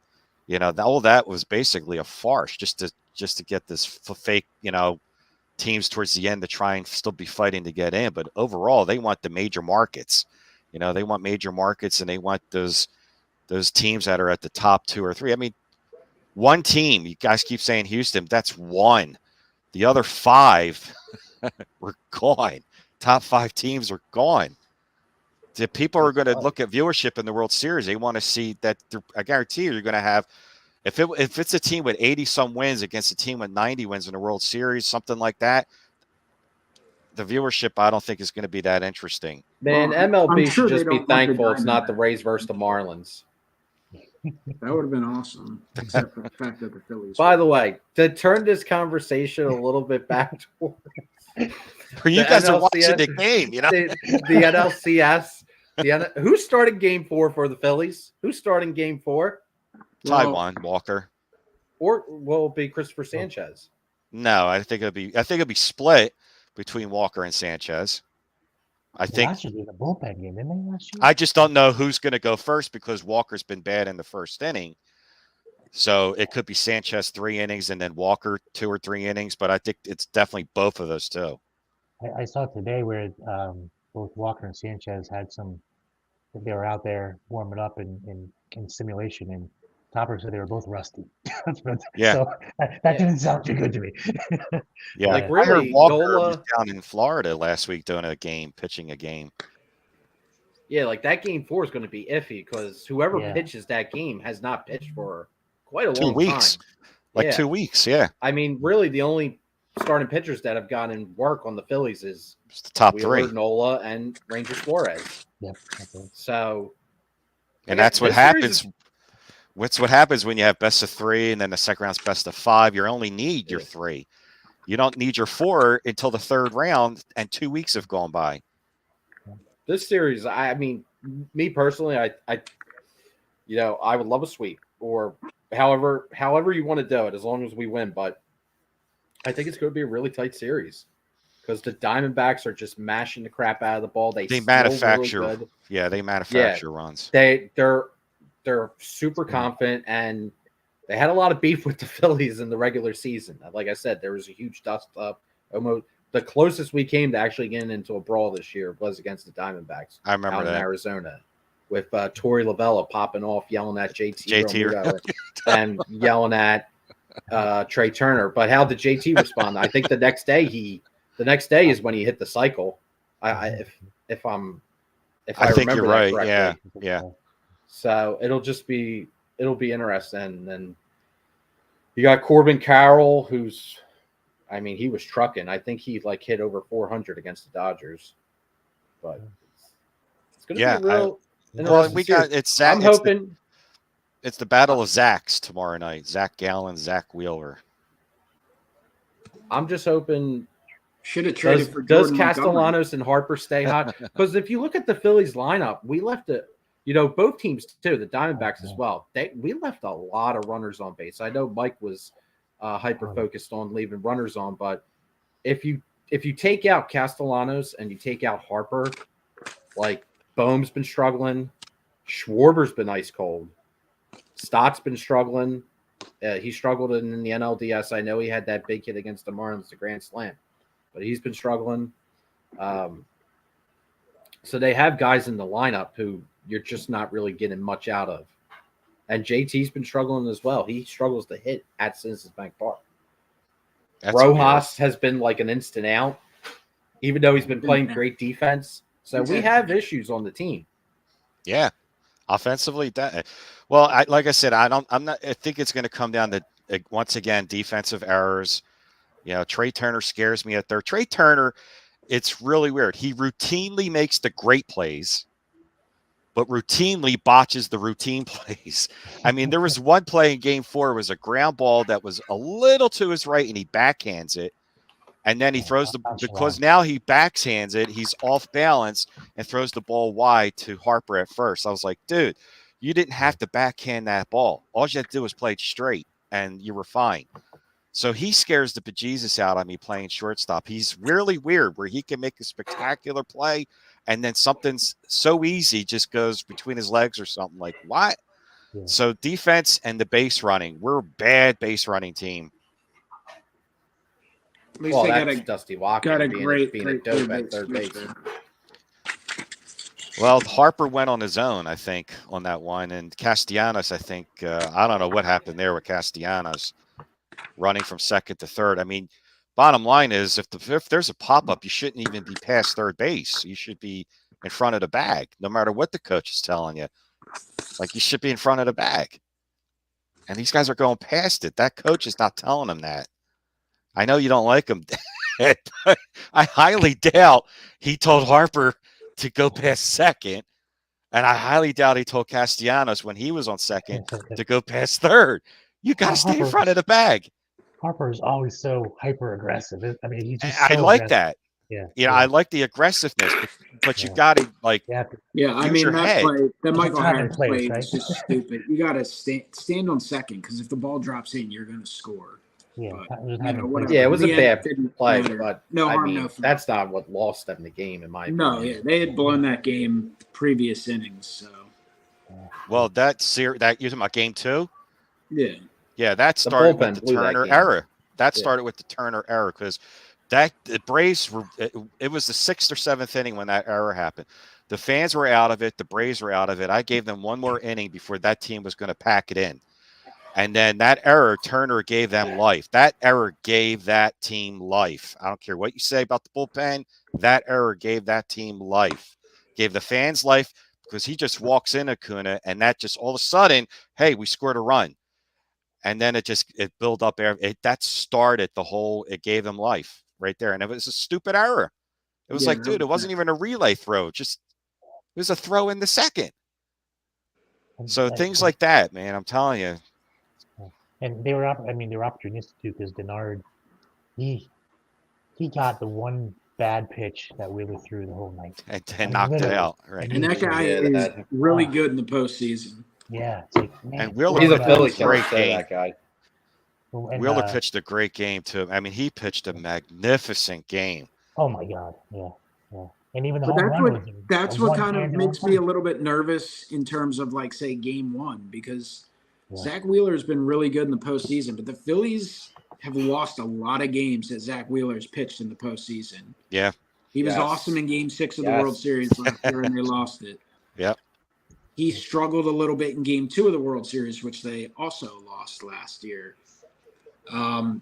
you know, all that was basically a farce just to get this fake, you know, teams towards the end to try and still be fighting to get in. But overall, they want the major markets. You know, they want major markets and they want those teams that are at the top 2 or 3. I mean, one team, you guys keep saying Houston, that's one. The other 5 were gone. Top 5 teams are gone. The people are going to look at viewership in the World Series. They want to see that. I guarantee you're going to have, if it's a team with 80-some wins against a team with 90 wins in the World Series, something like that, the viewership, I don't think is going to be that interesting. Man, MLB should just be thankful it's not the Rays versus the Marlins. That would have been awesome, except for the fact that the Phillies. By the way, to turn this conversation a little bit back towards you guys are watching the game, you know, the NLCS. Who's starting Game 4 for the Phillies? Who's starting Game 4? Taiwan Walker, or will it be Christopher Sanchez? No, I think it'll be split between Walker and Sanchez. I think last year they had a bullpen game, didn't they? Last year, I just don't know who's going to go first because Walker's been bad in the first inning. So it could be Sanchez 3 innings and then Walker 2 or 3 innings, but I think it's definitely both of those two. I saw today where both Walker and Sanchez had they were out there warming up in simulation, and Topper said they were both rusty. Yeah. So that didn't sound too good to me. Yeah. Like really, Walker was down in Florida last week doing pitching a game. Yeah, like that Game 4 is going to be iffy because whoever pitches that game has not pitched for quite a long 2 weeks. time. Like 2 weeks, yeah. I mean, really, the only starting pitchers that have gotten work on the Phillies is the top Wheeler, 3, Nola, and Ranger Suarez. Yep. So, and that's what happens. What's what happens when you have best of 3 and then the second round's best of 5? You only need your 3. You don't need your 4 until the 3rd round, and 2 weeks have gone by. This series, I mean, me personally, I would love a sweep or however you want to do it, as long as we win. But I think it's going to be a really tight series because the Diamondbacks are just mashing the crap out of the ball. They manufacture, really good. Yeah, they manufacture runs. They're super confident, and they had a lot of beef with the Phillies in the regular season. Like I said, there was a huge dust up. Almost the closest we came to actually getting into a brawl this year was against the Diamondbacks. I remember out that in Arizona, with Torey Lovella popping off, yelling at JT and yelling at Trey Turner. But how did JT respond? I think the next day is when he hit the cycle. I think you're right. Correctly. Yeah. So it'll be interesting. And you got Corbin Carroll, who's, I mean, he was trucking. I think he hit over 400 against the Dodgers. But it's going to be real. It's Zach. I'm hoping it's the battle of Zachs tomorrow night. Zach Gallen, Zach Wheeler. I'm just hoping. Should have traded for Does Castellanos and Harper stay hot? Because if you look at the Phillies lineup, we left it. Both teams too, the Diamondbacks as well. We left a lot of runners on base. I know Mike was hyper focused on leaving runners on, but if you take out Castellanos and you take out Harper, like Bohm's been struggling, Schwarber's been ice cold, Stott's been struggling. He struggled in the NLDS. I know he had that big hit against the Marlins, the grand slam, but he's been struggling. So they have guys in the lineup who you're just not really getting much out of. And JT's been struggling as well. He struggles to hit at Citizens Bank Park. Rojas has been like an instant out, even though he's been playing great defense. So we have issues on the team. Yeah. Offensively, well, like I said, I think it's going to come down to once again defensive errors. Trey Turner scares me at third. Trey Turner, it's really weird. He routinely makes the great plays, but routinely botches the routine plays. I mean, there was one play in Game 4, it was a ground ball that was a little to his right, and he backhands it. And then he throws because now he backhands it, he's off balance and throws the ball wide to Harper at first. I was like, dude, you didn't have to backhand that ball. All you had to do was play it straight, and you were fine. So he scares the bejesus out of me playing shortstop. He's really weird where he can make a spectacular play, and then something's so easy just goes between his legs or something. Like, what? Yeah. So defense and the base running. We're a bad base running team. At least they got Dusty Walker being a dope at third base. Well, Harper went on his own, I think, on that one. And Castellanos, I think, I don't know what happened there with Castellanos running from second to third. I mean, bottom line is if there's a pop-up, you shouldn't even be past third base. You should be in front of the bag, no matter what the coach is telling you. Like, you should be in front of the bag. And these guys are going past it. That coach is not telling them that. I know you don't like him, but I highly doubt he told Harper to go past second. And I highly doubt he told Castellanos when he was on second to go past third. You got to stay in front of the bag. Harper is always so hyper aggressive. I mean, he's just. I like aggressive. that. Yeah. I like the aggressiveness, but you got to I mean, that Michael Harris play is just stupid. You got to stand on second because if the ball drops in, you're going to score. Yeah, it was a bad play, but that's not what lost them the game, in my opinion. No, yeah, they had blown that game previous innings. So, well, that you're talking about Game 2? Yeah, that started with the Turner error. That started with the Turner error because the Braves were. It was the 6th or 7th inning when that error happened. The fans were out of it. The Braves were out of it. I gave them one more inning before that team was going to pack it in. And then that error, Turner gave them life. That error gave that team life. I don't care what you say about the bullpen. That error gave that team life. Gave the fans life because he just walks in Acuna, and that just all of a sudden, hey, we scored a run. And then it built up. That started the whole, it gave them life right there. And it was a stupid error. It was like, dude, it wasn't even a relay throw. It was a throw in the second. So things like that, man, I'm telling you. And they were opportunistic too because Denard, he got the one bad pitch that Wheeler threw the whole night and knocked it out. Right, and that guy is really good in the postseason. Yeah, it's like, man, and Wheeler he's a Phillies great game. That guy. And, Wheeler pitched a great game too. I mean, he pitched a magnificent game. Oh my God, yeah. And even the that's what kind of makes me a little bit nervous in terms of like say Game 1 because. Yeah. Zach Wheeler has been really good in the postseason, but the Phillies have lost a lot of games that Zach Wheeler has pitched in the postseason. Yeah. He was awesome in Game 6 of the World Series last year, and they lost it. Yep. He struggled a little bit in Game 2 of the World Series, which they also lost last year.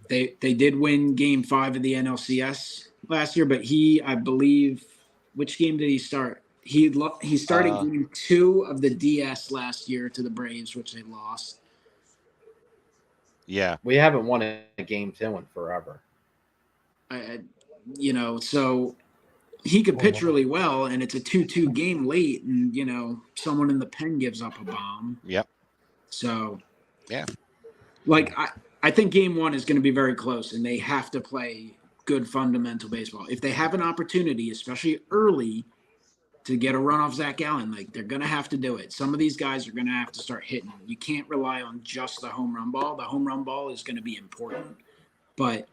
They did win Game 5 of the NLCS last year, but I believe, which game did he start? He started Game 2 of the DS last year to the Braves, which they lost. Yeah. We haven't won a Game 2 in forever. So he could pitch really well, and it's a 2-2 game late, and, someone in the pen gives up a bomb. Yep. So, yeah. Like, I think Game 1 is going to be very close, and they have to play good fundamental baseball. If they have an opportunity, especially early, to get a run off Zach Gallen, like they're going to have to do it. Some of these guys are going to have to start hitting. You can't rely on just the home run ball. The home run ball is going to be important. But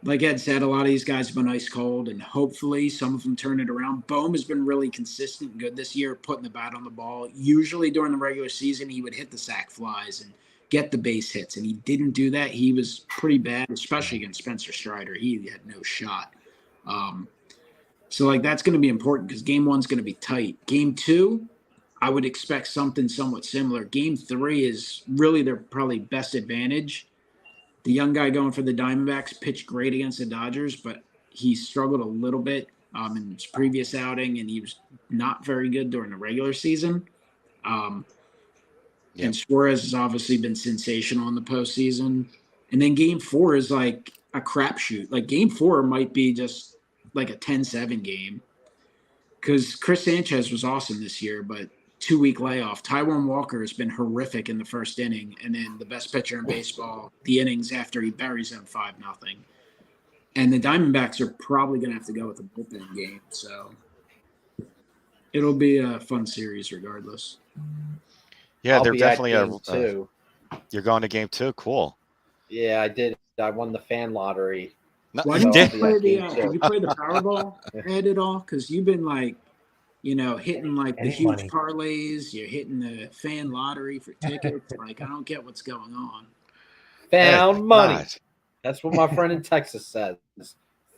like Ed said, a lot of these guys have been ice cold, and hopefully some of them turn it around. Bohm has been really consistent and good this year, putting the bat on the ball. Usually during the regular season, he would hit the sac flies and get the base hits, and he didn't do that. He was pretty bad, especially against Spencer Strider. He had no shot. So, that's going to be important because Game 1's going to be tight. Game 2, I would expect something somewhat similar. Game 3 is really their probably best advantage. The young guy going for the Diamondbacks pitched great against the Dodgers, but he struggled a little bit in his previous outing, and he was not very good during the regular season. And Suarez has obviously been sensational in the postseason. And then Game 4 is like a crapshoot. Like Game 4 might be just like a 10-7 game because Chris Sanchez was awesome this year, but 2-week layoff. Taijuan Walker has been horrific in the first inning, and then the best pitcher in baseball, the innings after he buries them 5-0. And the Diamondbacks are probably going to have to go with a bullpen game, so it'll be a fun series regardless. Yeah, I'll they're be definitely at Game 2. You're going to Game 2? Cool. Yeah, I did. I won the fan lottery. No, Why you didn't did. did you play the Powerball ad at all? Because you've been like, hitting like the huge parlays. You're hitting the fan lottery for tickets. Like, I don't get what's going on. Found money. God. That's what my friend in Texas says.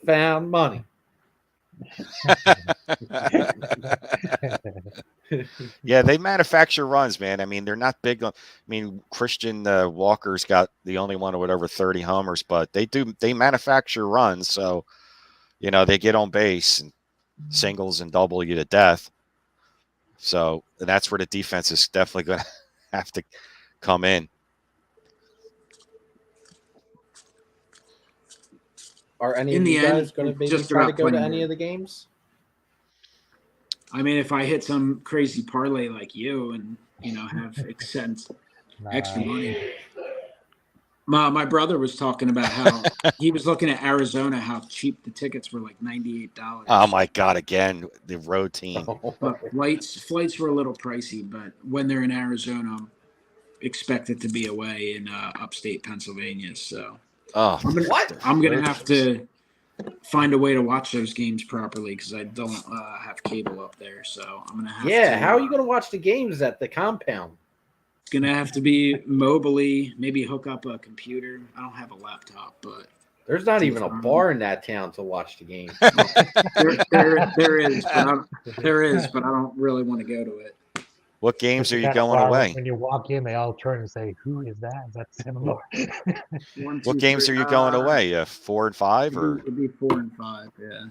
Found money. Yeah, they manufacture runs, man. I mean, they're not big on. I mean, Christian Walker's got the only one with over 30 homers, but they manufacture runs, so they get on base and singles and double you to death. So that's where the defense is definitely going to have to come in. Are any of you guys going to maybe try to go to any of the games? I mean, if I hit some crazy parlay like you and, have extra money. My brother was talking about how he was looking at Arizona, how cheap the tickets were, like $98. Oh, my God, again, the road team. But flights were a little pricey, but when they're in Arizona, expect it to be away in upstate Pennsylvania, so. I'm going to have to find a way to watch those games properly because I don't have cable up there. So I'm going to have to. Yeah, how are you going to watch the games at the compound? It's going to have to be mobily, maybe hook up a computer. I don't have a laptop, but. There's not even a bar in that town to watch the game. There is, but I don't really want to go to it. What games are you going away? When you walk in, they all turn and say, "Who is that? Is that Seminole?" What games are you going away? 4 and 5, or it'd be 4 and 5? Yeah.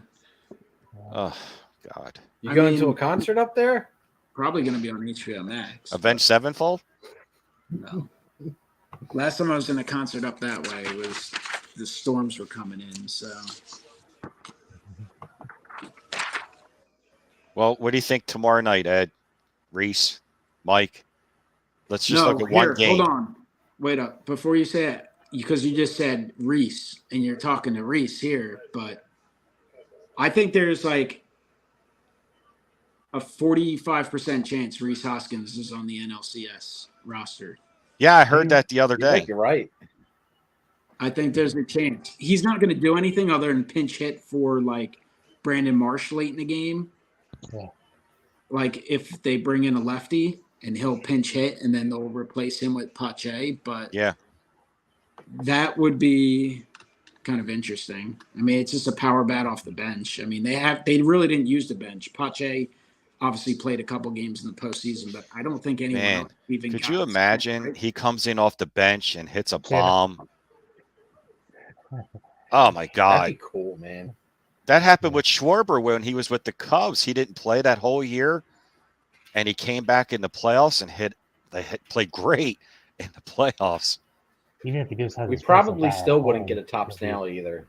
Oh God! You going to a concert up there? Probably going to be on HBO Max. Avenged Sevenfold? No. Last time I was in a concert up that way was the storms were coming in. So. Well, what do you think tomorrow night, Ed? Reese, Mike, let's just look at one game. Hold on. Wait up. Before you say it, because you just said Reese, and you're talking to Reese here, but I think there's like a 45% chance Reese Hoskins is on the NLCS roster. Yeah, I heard that the other day. You're right. I think there's a chance. He's not going to do anything other than pinch hit for like Brandon Marsh late in the game. Yeah. Like if they bring in a lefty and he'll pinch hit and then they'll replace him with Pache, but yeah, that would be kind of interesting. I mean, it's just a power bat off the bench. I mean, they really didn't use the bench. Pache obviously played a couple games in the postseason, but I don't think anyone else even. Could you imagine bench, right? He comes in off the bench and hits a bomb? Oh my God, that'd be cool, man. That happened with Schwarber when he was with the Cubs. He didn't play that whole year, and he came back in the playoffs and played great in the playoffs. Even if he just has, we probably still wouldn't get a top snail either.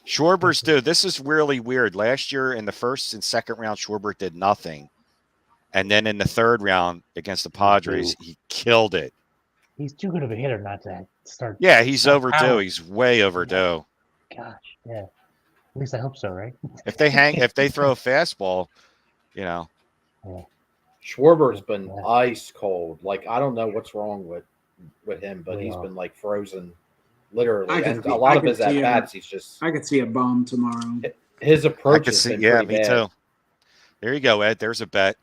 Schwarber's dude. This is really weird. Last year in the first and second round, Schwarber did nothing, and then in the third round against the Padres, he killed it. He's too good of a hitter not to start. Yeah, he's overdue. Power. He's way overdue. Gosh, yeah. At least I hope so, right? If they throw a fastball, Yeah. Schwarber's been ice cold. Like I don't know what's wrong with him, but he's been like frozen, literally. And a lot of his at bats, he's just. I could see a bomb tomorrow. His approach has been pretty me bad. too. There you go, Ed. There's a bet.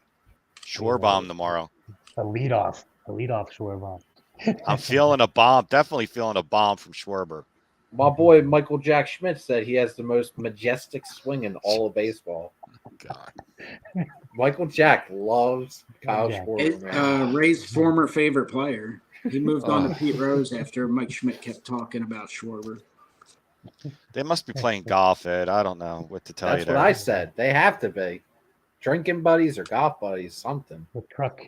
Schwarber bomb tomorrow. A leadoff Schwarber bomb. I'm feeling a bomb. Definitely feeling a bomb from Schwarber. My boy Michael Jack Schmidt said he has the most majestic swing in all of baseball. God. Michael Jack loves Kyle Schwarber. Ray's former favorite player. He moved on to Pete Rose after Mike Schmidt kept talking about Schwarber. They must be playing golf, Ed. I don't know what to tell you. That's what I said. They have to be drinking buddies or golf buddies, something. The truck.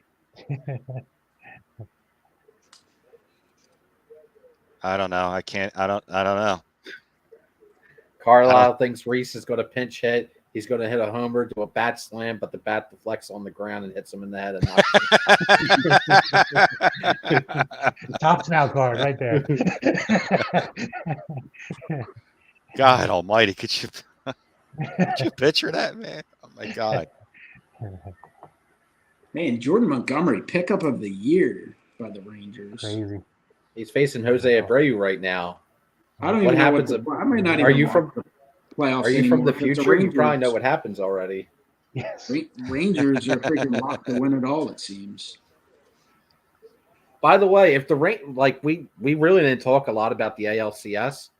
I don't know. I don't know. Carlisle thinks Reese is going to pinch hit. He's going to hit a homer, do a bat slam, but the bat deflects on the ground and hits him in the head. And Tops now card right there. God almighty, could you picture that, man? Oh, my God. Man, Jordan Montgomery, pickup of the year by the Rangers. Crazy. He's facing Jose Abreu right now. I don't What even happens? know what I might not Are even you watch from? the playoffs Are you from anymore, the because future? You probably know what happens already. Yes. Rangers are freaking locked to win it all, it seems. By the way, if the we really didn't talk a lot about the ALCS.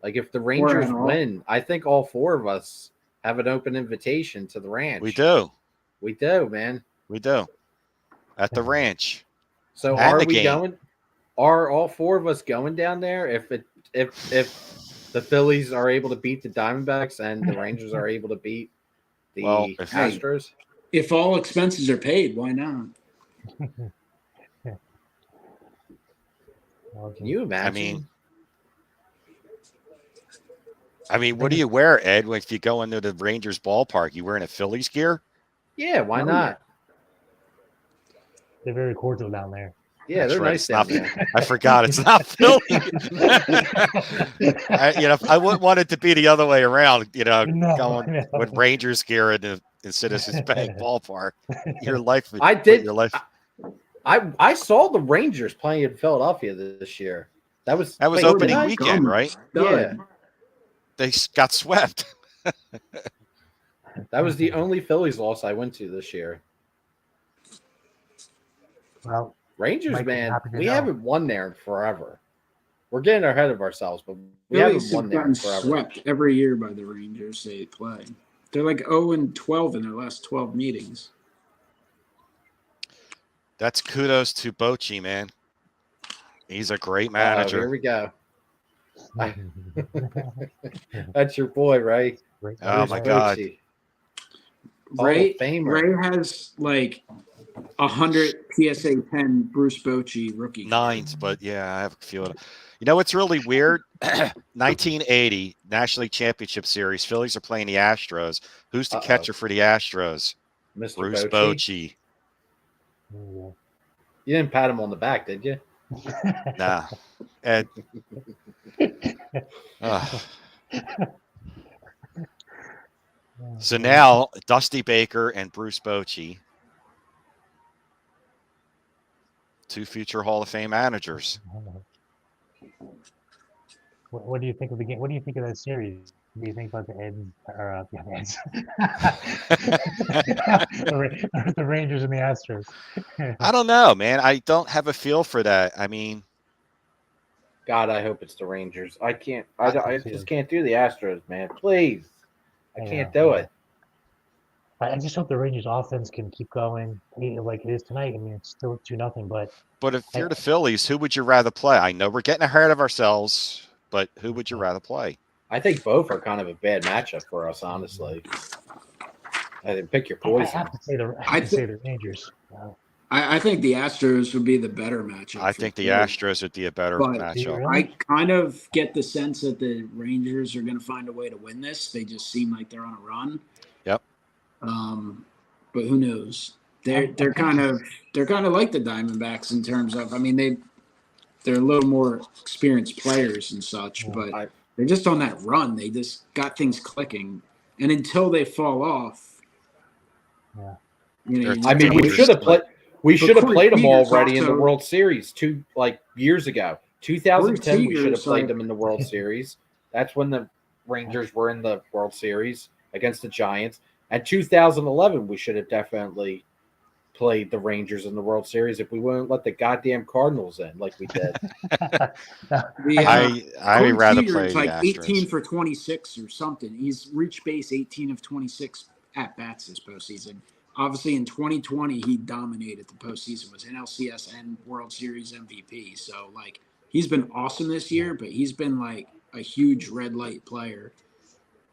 Like if the Rangers win, I think all four of us have an open invitation to the ranch. We do. We do, man. We do. At the ranch. So And are the we game. going? Are all four of us going down there? If the Phillies are able to beat the Diamondbacks and the Rangers are able to beat the Astros? If all expenses are paid, why not? Can you imagine? I mean, what do you wear, Ed, if you go into the Rangers ballpark? You wearing a Phillies gear? Yeah, why not? They're very cordial down there. Yeah, they're nice down there. I forgot it's not Philly. I wouldn't want it to be the other way around. Going with Rangers gear in Citizens Bank ballpark. Your life. I did. Your life. I saw the Rangers playing in Philadelphia this year. That was opening weekend, right? Yeah. They got swept. That was the only Phillies loss I went to this year. Well, Rangers, man, we haven't won there in forever. We're getting ahead of ourselves, but we haven't won there in forever. Swept every year by the Rangers they play. They're like 0-12 in their last 12 meetings. That's kudos to Bochy, man. He's a great manager. Here we go. That's your boy, Ray. Oh my God. Ray has like 100 PSA 10 Bruce Bochy rookie 9s, but yeah, I have a few of them. You know what's really weird? 1980 National League Championship Series. Phillies are playing the Astros. Who's the catcher for the Astros? Mr. Bruce Bochy. You didn't pat him on the back, did you? Nah. Ed. So now Dusty Baker and Bruce Bochy, two future Hall of Fame managers. What do you think of the game? What do you think of that series? What do you think about the Eds? The Rangers and the Astros. I don't know, man. I don't have a feel for that. I mean, God, I hope it's the Rangers. I can't. I just can't do the Astros, man. Please, I can't do it. I just hope the Rangers offense can keep going like it is tonight. I mean, it's still 2-0, but if you're the Phillies, who would you rather play? I know we're getting ahead of ourselves, but who would you rather play? I think both are kind of a bad matchup for us, honestly. I didn't pick your poison. I have to say the Rangers. I think the Astros would be the better matchup. I think the Astros would be a better matchup. Really? I kind of get the sense that the Rangers are going to find a way to win this. They just seem like they're on a run. Yep. But who knows? They're kind of like the Diamondbacks in terms of, I mean, they're a little more experienced players and such, but they're just on that run. They just got things clicking, and until they fall off, I mean, we should have played. We should have played them already in the World Series years ago. 2010, we should have played them in the World Series. That's when the Rangers were in the World Series against the Giants. And 2011, we should have definitely played the Rangers in the World Series if we wouldn't let the goddamn Cardinals in like we did. I would rather play the like Astros. 18 for 26 or something. He's reached base 18 of 26 at bats this postseason. Obviously, in 2020, he dominated the postseason, was NLCS and World Series MVP. So, like, he's been awesome this year, but he's been, like, a huge red light player.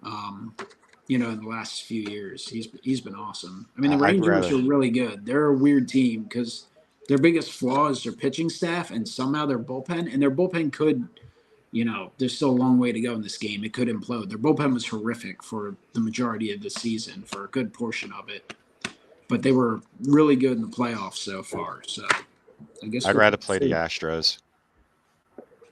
In the last few years, he's been awesome. I mean, the Rangers are really good. They're a weird team because their biggest flaw is their pitching staff and somehow their bullpen. And their bullpen could, there's still a long way to go in this game. It could implode. Their bullpen was horrific for the majority of the season, for a good portion of it. But they were really good in the playoffs so far. So I guess I'd rather play the Astros.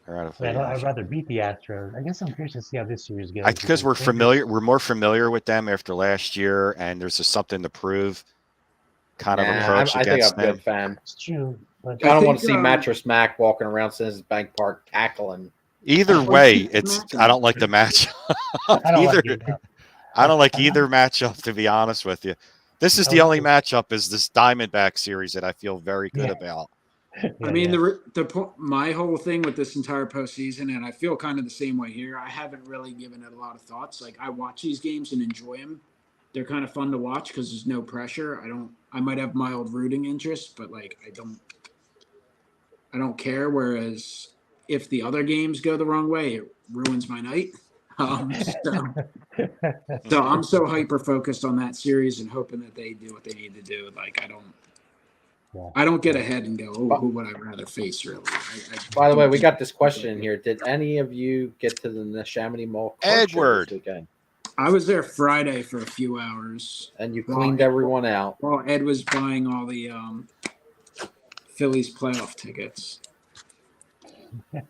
I'd rather beat the Astros. I guess I'm curious to see how this series goes. Because we're familiar. We're more familiar with them after last year, and there's just something to prove. Kind of approach I against think I'm them. good, fam. It's true. But I don't want to see Mattress Mac walking around Citizens Bank Park tackling. Either way, I don't like the matchup. I don't like either matchup, to be honest with you. This is the only matchup is this Diamondback series that I feel very good about. I mean, my whole thing with this entire postseason, and I feel kind of the same way here, I haven't really given it a lot of thoughts. Like, I watch these games and enjoy them. They're kind of fun to watch because there's no pressure. I might have mild rooting interest, but like I don't care. Whereas if the other games go the wrong way, it ruins my night. So I'm so hyper focused on that series and hoping that they do what they need to do. Like, I don't get ahead and go, who would I rather face, really? By the way, we got this question in here. Did any of you get to the Neshaminy Mall Edward this weekend? I was there Friday for a few hours. And you cleaned everyone out. Well, Ed was buying all the Phillies playoff tickets.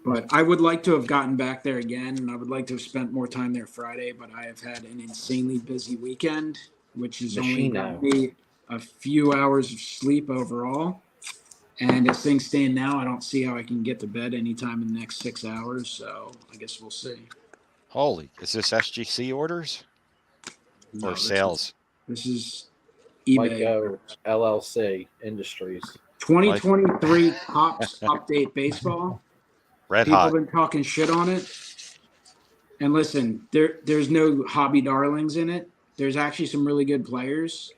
But I would like to have gotten back there again, and I would like to have spent more time there Friday, but I have had an insanely busy weekend, which has only got me a few hours of sleep overall. And as things stand now, I don't see how I can get to bed anytime in the next 6 hours, so I guess we'll see. Holy, is this SGC orders or sales? This is eBay. LLC Industries. 2023 Pops Update Baseball. Red People hot. have been talking shit on it. And listen, there's no hobby darlings in it. There's actually some really good players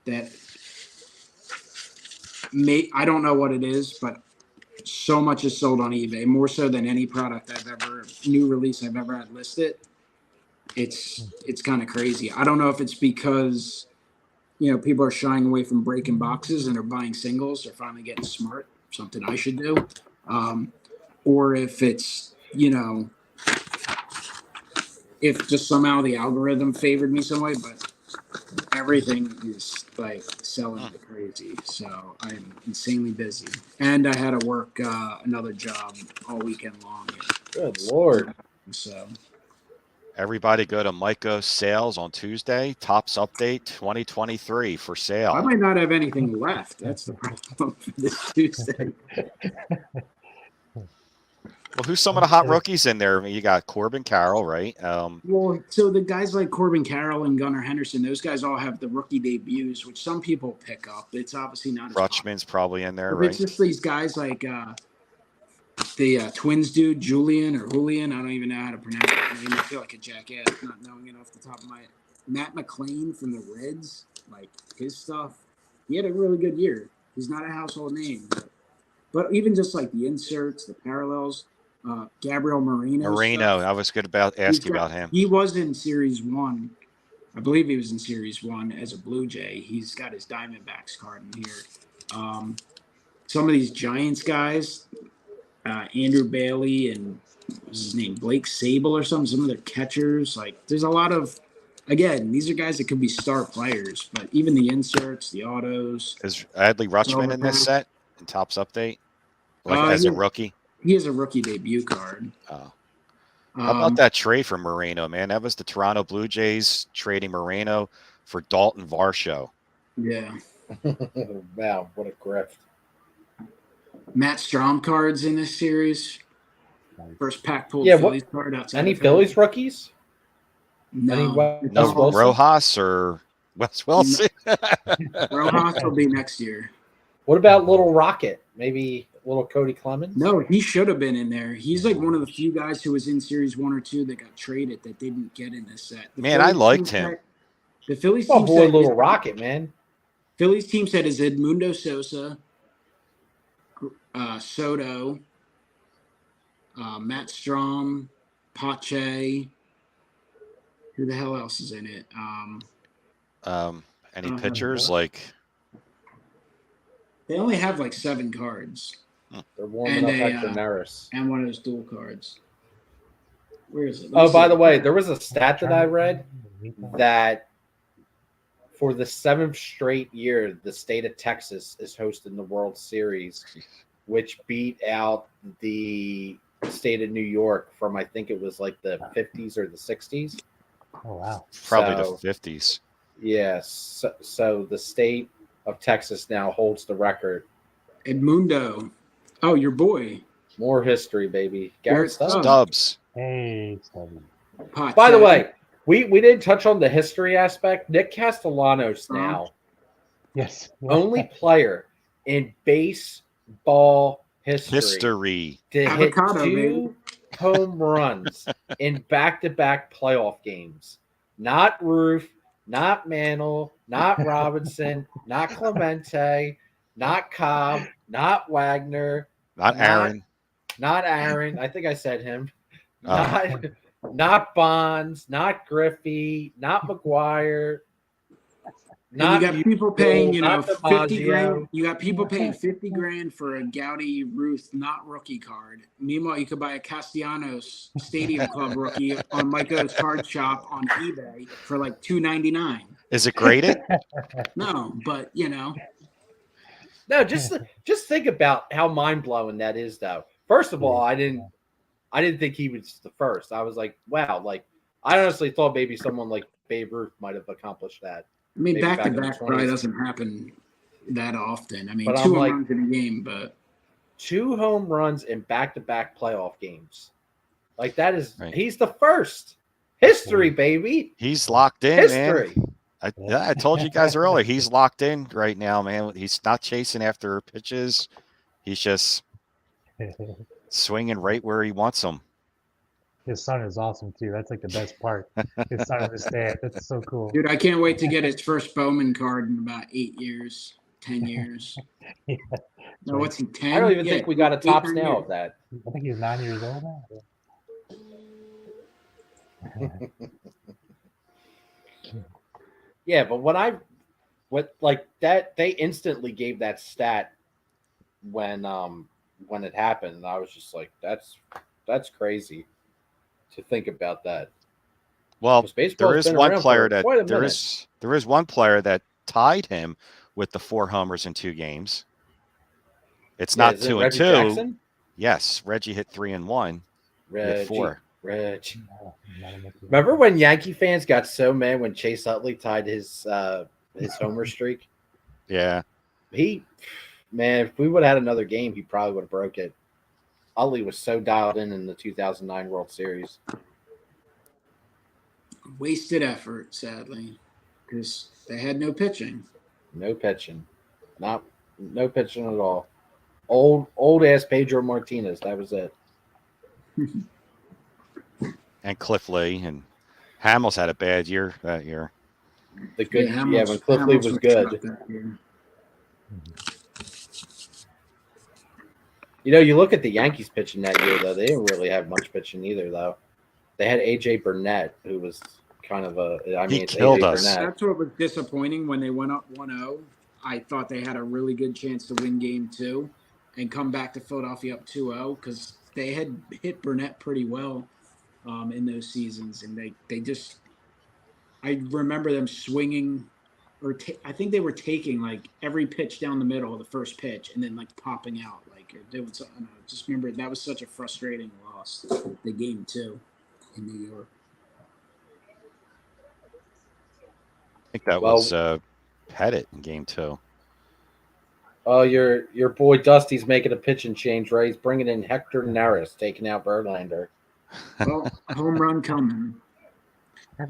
that I don't know what it is, but so much is sold on eBay, more so than any product new release I've ever had listed. It's kind of crazy. I don't know if it's because, people are shying away from breaking boxes and are buying singles. They're finally getting smart, something I should do. Or if it's, if just somehow the algorithm favored me some way, but everything is like selling like crazy. So I'm insanely busy. And I had to work another job all weekend long. Good Lord. So Everybody go to Myco sales on Tuesday. Tops update 2023 for sale. I might not have anything left. That's the problem for this Tuesday. Well, who's some of the hot rookies in there? I mean, you got Corbin Carroll, right? Well, so the guys like Corbin Carroll and Gunnar Henderson, those guys all have the rookie debuts, which some people pick up. It's obviously not. Rutschman's probably in there, but right? It's just these guys like the Twins dude, Julian. I don't even know how to pronounce it. I feel like a jackass not knowing it off the top of my head. Matt McClain from the Reds, like his stuff. He had a really good year. He's not a household name, but even just like the inserts, the parallels. Gabriel Moreno. I was good about asking about him. He was in Series 1. I believe he was in Series 1 as a Blue Jay. He's got his Diamondbacks card in here. Some of these Giants guys, Andrew Bailey and what's his name, Blake Sable or something, some of their catchers. Like, there's a lot of, again, these are guys that could be star players, but even the inserts, the autos. Is Adley Rutschman in this set in Tops Update? As a rookie? He has a rookie debut card. Oh. How about that trade for Moreno, man? That was the Toronto Blue Jays trading Moreno for Dalton Varsho. Yeah. Wow, what a grift. Matt Strom cards in this series. First pack pulled Phillies card outside. Any Phillies rookies? No. No Rojas or Wes Wilson? Rojas will be next year. What about Little Rocket? Maybe little Cody Clemens? No, he should have been in there. He's like one of the few guys who was in Series 1 or 2 that got traded that didn't get in this set. I liked him. The Phillies team said Little Rocket, man. Phillies team said is Edmundo Sosa, Soto, Matt Strom, Pache. Who the hell else is in it? Any pitchers like? They only have like 7 cards. They're warming up Hector Neris. And one of those dual cards. Where is it? Oh, by the way, there was a stat that I read that for the 7th straight year, the state of Texas is hosting the World Series, which beat out the state of New York from, I think it was like the 50s or the 60s. Oh, wow. Probably the 50s. Yes. So the state of Texas now holds the record. Edmundo. Oh, your boy. More history, baby. Garrett Stubbs. Hey, Stubbs. By the way, we didn't touch on the history aspect. Nick Castellanos now. Yes. Only player in baseball history to hit 2 home runs in back-to-back playoff games. Not Roof, not Mantle, not Robinson, not Clemente, not Cobb, not Wagner, not Aaron. Not Aaron. I think I said him. Not Bonds, not Griffey, not McGuire. You got people paying, $50,000. You got people paying $50,000 for a Gowdy Ruth not rookie card. Meanwhile, you could buy a Castellanos Stadium Club rookie on Micah's card shop on eBay for like $2.99. Is it graded? No, but No, just think about how mind blowing that is, though. First of all, I didn't think he was the first. I was like, wow, like I honestly thought maybe someone like Babe Ruth might have accomplished that. I mean, back to back probably doesn't happen that often. I mean, but 2 home runs in a game, but 2 home runs in back-to-back playoff games. Like that is he's the first. History, baby. He's locked in, history. Man. I told you guys earlier, he's locked in right now, man. He's not chasing after pitches. He's just swinging right where he wants them. His son is awesome too. That's like the best part. His son in the stand. That's so cool. Dude, I can't wait to get his first Bowman card in about 8 years, 10 years. Yeah. No, what's he, 10? I don't even think we got a Topps now of that. I think he's 9 years old now. Yeah, but they instantly gave that stat when it happened, and I was just like, that's crazy to think about that. Well, there is one player that tied him with the 4 homers in 2 games. It's not 2 and 2. Jackson? Yes, Reggie hit 3 and 1. Reggie, 4. Reg. Remember when Yankee fans got so mad when Chase Utley tied his homer streak? Yeah. If we would have had another game, he probably would have broke it. Utley was so dialed in the 2009 World Series. Wasted effort, sadly, because they had no pitching. No pitching. No pitching at all. Old ass Pedro Martinez. That was it. And Cliff Lee and Hamels had a bad year that year. When Cliff Lee was good. You look at the Yankees pitching that year, though. They didn't really have much pitching either, though. They had A.J. Burnett, who was kind of he killed us. Burnett. That's what was disappointing when they went up 1-0. I thought they had a really good chance to win Game 2 and come back to Philadelphia up 2-0 because they had hit Burnett pretty well in those seasons. And they just – I remember them swinging – I think they were taking, like, every pitch down the middle of the first pitch and then, like, popping out. Just remember that was such a frustrating loss. The Game 2 in New York. I think that was Pettit in Game 2. Oh, your boy Dusty's making a pitching change, right? He's bringing in Hector Neris, taking out Verlander. Well, home run coming.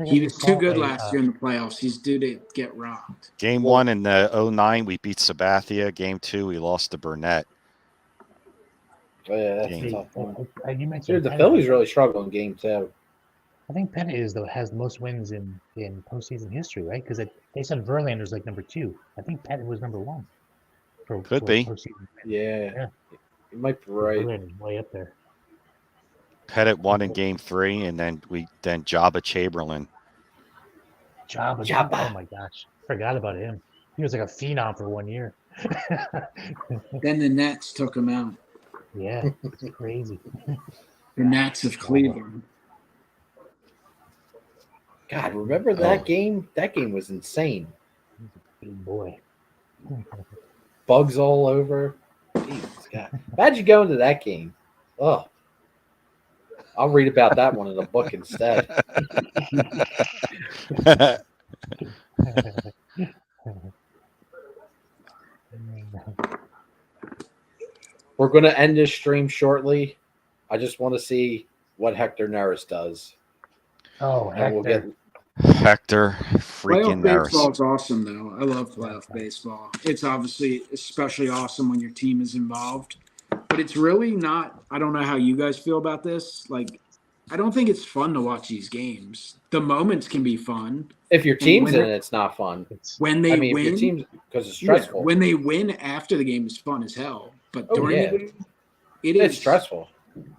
He was too good last year in the playoffs. He's due to get rocked. Game 1 in the 2009, we beat Sabathia. Game 2, we lost to Burnett. Oh, yeah, that's a tough one. You mentioned the Phillies really struggle in Game 2. I think Pettit has the most wins in postseason history, right? Because they said Verlander's like number 2. I think Pettit was number 1. Could be. Yeah. You might be right. Verlander's way up there. Pettit won in Game 3, and then Jabba Chamberlain. Jabba. Oh my gosh, forgot about him. He was like a phenom for 1 year. Then the Nets took him out. Yeah, it's crazy. The Nats of Cleveland. God, remember that game? That game was insane. He's a big boy. Bugs all over. Jesus, God. Imagine going to that game. Oh, I'll read about that one in a book instead. We're going to end this stream shortly. I just want to see what Hector Neris does. Oh, Hector. We'll get Hector freaking Playoff baseball is awesome, though. I love playoff baseball. It's obviously especially awesome when your team is involved. But it's really not – I don't know how you guys feel about this. Like, I don't think it's fun to watch these games. The moments can be fun. If your team's in it, it's not fun. When they win – if your team's – because it's stressful. When they win after the game is fun as hell. But during the game, it's stressful.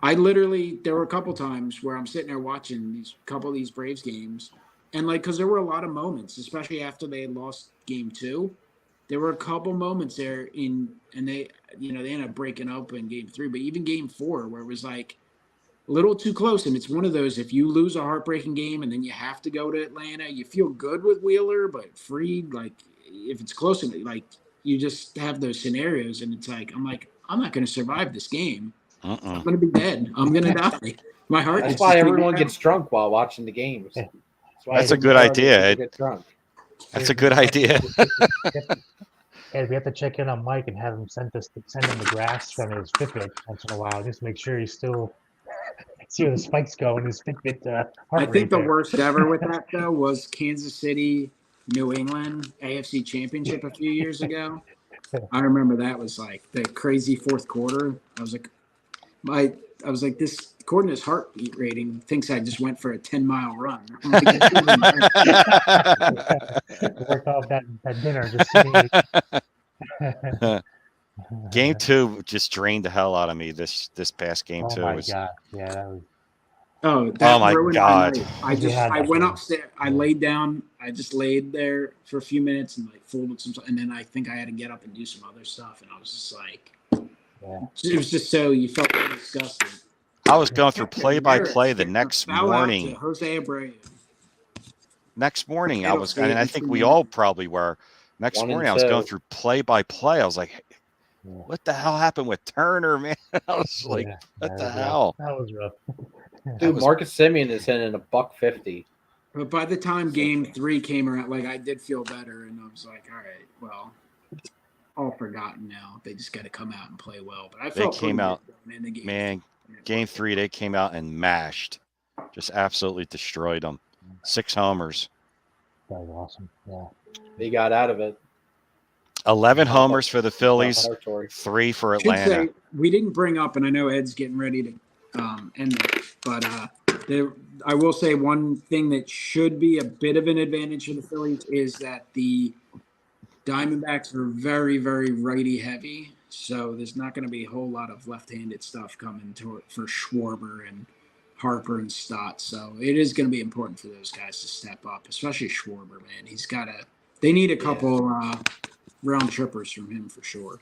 I literally – there were a couple times where I'm sitting there watching a couple of these Braves games. And, like, because there were a lot of moments, especially after they had lost Game 2. There were a couple moments there and they ended up breaking up in Game 3. But even Game 4, where it was, like, a little too close. And it's one of those, if you lose a heartbreaking game and then you have to go to Atlanta, you feel good with Wheeler, but Fried, like, if it's close, like, you just have those scenarios. And it's like, I'm not going to survive this game. I'm going to be dead. I'm going to die. My heart. That's why everyone gets drunk while watching the games. That's a good idea. That's a good idea. And we have to check in on Mike and have him send him the graphs from his Fitbit once in a while, just to make sure he's still see where the spikes go in his Fitbit. I think the worst ever with that though was Kansas City, New England AFC Championship a few years ago. I remember that was like the crazy fourth quarter. I was like, this according to his heartbeat rating, thinks I just went for a 10-mile run. Worked off that dinner. Game 2 just drained the hell out of me. This past game too. Oh my god! Yeah, that was. Oh my god! I went upstairs. I laid down. I just laid there for a few minutes and like folded some, and then I think I had to get up and do some other stuff, and I was just like, it was just so you felt disgusted. I was going through play-by-play the next morning. Jose Abreu. Next morning, I was, and I think we all probably were. Next morning, I was going through play-by-play. I was like, what the hell happened with Turner, man? I was like, what the hell? That was rough. Dude, Marcus Semien is hitting $150. But by the time Game 3 came around, like I did feel better, and I was like, all right, well, all forgotten now. They just got to come out and play well. But I felt they came out, man. Game 3, they came out and mashed, just absolutely destroyed them. 6 homers. That was awesome. Yeah, they got out of it. 11 homers for the Phillies, 3 for Atlanta. We didn't bring up, and I know Ed's getting ready to end it, but I will say one thing that should be a bit of an advantage for the Phillies is that the Diamondbacks are very, very righty heavy. So there's not going to be a whole lot of left-handed stuff coming for Schwarber and Harper and Stott. So it is going to be important for those guys to step up, especially Schwarber, man. They need a couple round trippers from him for sure.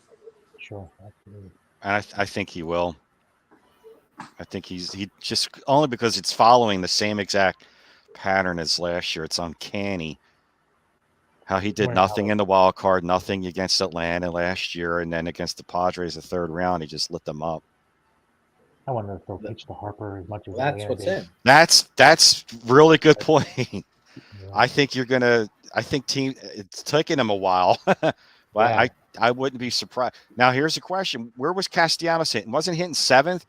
Sure, absolutely. I think he will. I think he just only because it's following the same exact pattern as last year. It's uncanny. How he did nothing in the wild card, nothing against Atlanta last year, and then against the Padres the third round, he just lit them up. I wonder if they'll pitch to Harper as much as that's what's in. That's really good point. I think it's taking him a while, but I wouldn't be surprised. Now here's a question: where was Castellanos hitting? Wasn't hitting 7th?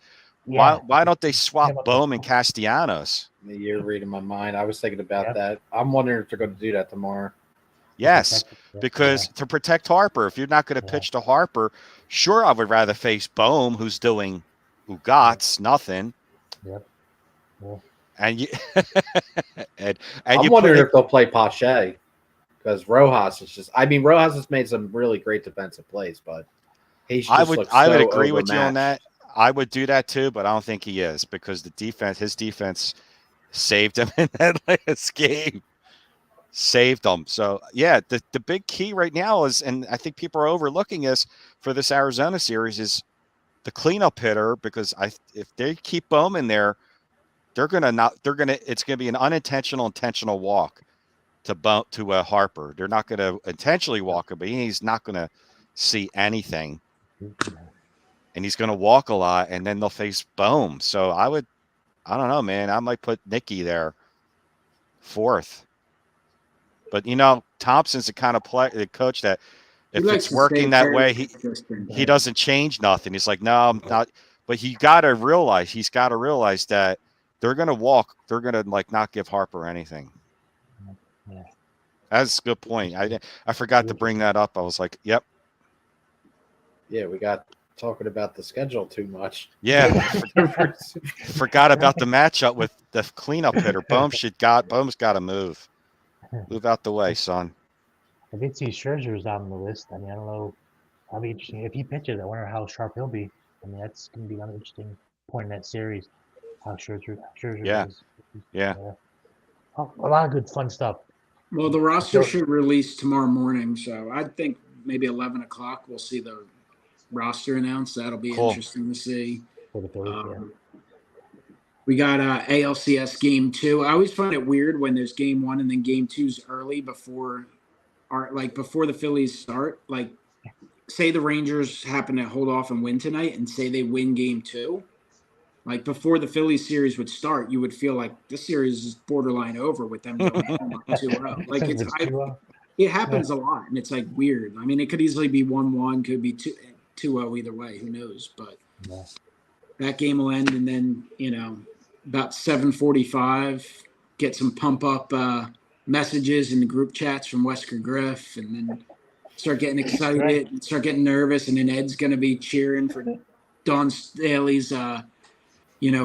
Yeah. Why don't they swap Bohm and Castellanos? You're reading my mind. I was thinking about that. I'm wondering if they're going to do that tomorrow. Yes, because to protect Harper, if you're not going to pitch to Harper, sure, I would rather face Bohm, who got nothing. Yep. Yeah. And you, I'm wondering if they'll play Pache, because Rojas is just. I mean, Rojas has made some really great defensive plays, but he's just. I would agree with you on that. I would do that too, but I don't think he is because his defense saved him in that last game. Saved them. So, yeah, the big key right now is, and I think people are overlooking this for this Arizona series, is the cleanup hitter, because if they keep Bowman there, it's going to be an unintentional, intentional walk to Harper. They're not going to intentionally walk him, but he's not going to see anything. And he's going to walk a lot, and then they'll face Bohm. So I don't know, man. I might put Nicky there 4th. But, Thompson's the kind of coach that if it's working that way, he doesn't change nothing. He's like, no, I'm not. But he's got to realize that they're going to walk. They're going to, not give Harper anything. Yeah. That's a good point. I forgot to bring that up. I was like, yep. Yeah, we got talking about the schedule too much. Yeah. Forgot about the matchup with the cleanup hitter. Bohm's got to move. Move out the way, son. I did see Scherzer's on the list. I mean, I don't know. That'll be interesting. If he pitches, I wonder how sharp he'll be. I mean, that's going to be an interesting point in that series. How Scherzer is. Yeah. A lot of good fun stuff. Well, the roster should release tomorrow morning, so I think maybe 11 o'clock we'll see the roster announced. That'll be interesting to see. For the Phillies, We got ALCS Game 2. I always find it weird when there's Game 1 and then Game 2's early before the Phillies start. Like, say the Rangers happen to hold off and win tonight, and say they win Game 2. Like, before the Phillies series would start, you would feel like this series is borderline over with them going home 2-0. Like, it happens a lot, and it's, like, weird. I mean, it could easily be 1-1, could be 2-0 either way. Who knows? But that game will end, and then, about 7:45, get some pump-up messages in the group chats from Wesker Griff, and then start getting excited and start getting nervous, and then Ed's going to be cheering for Dawn Staley's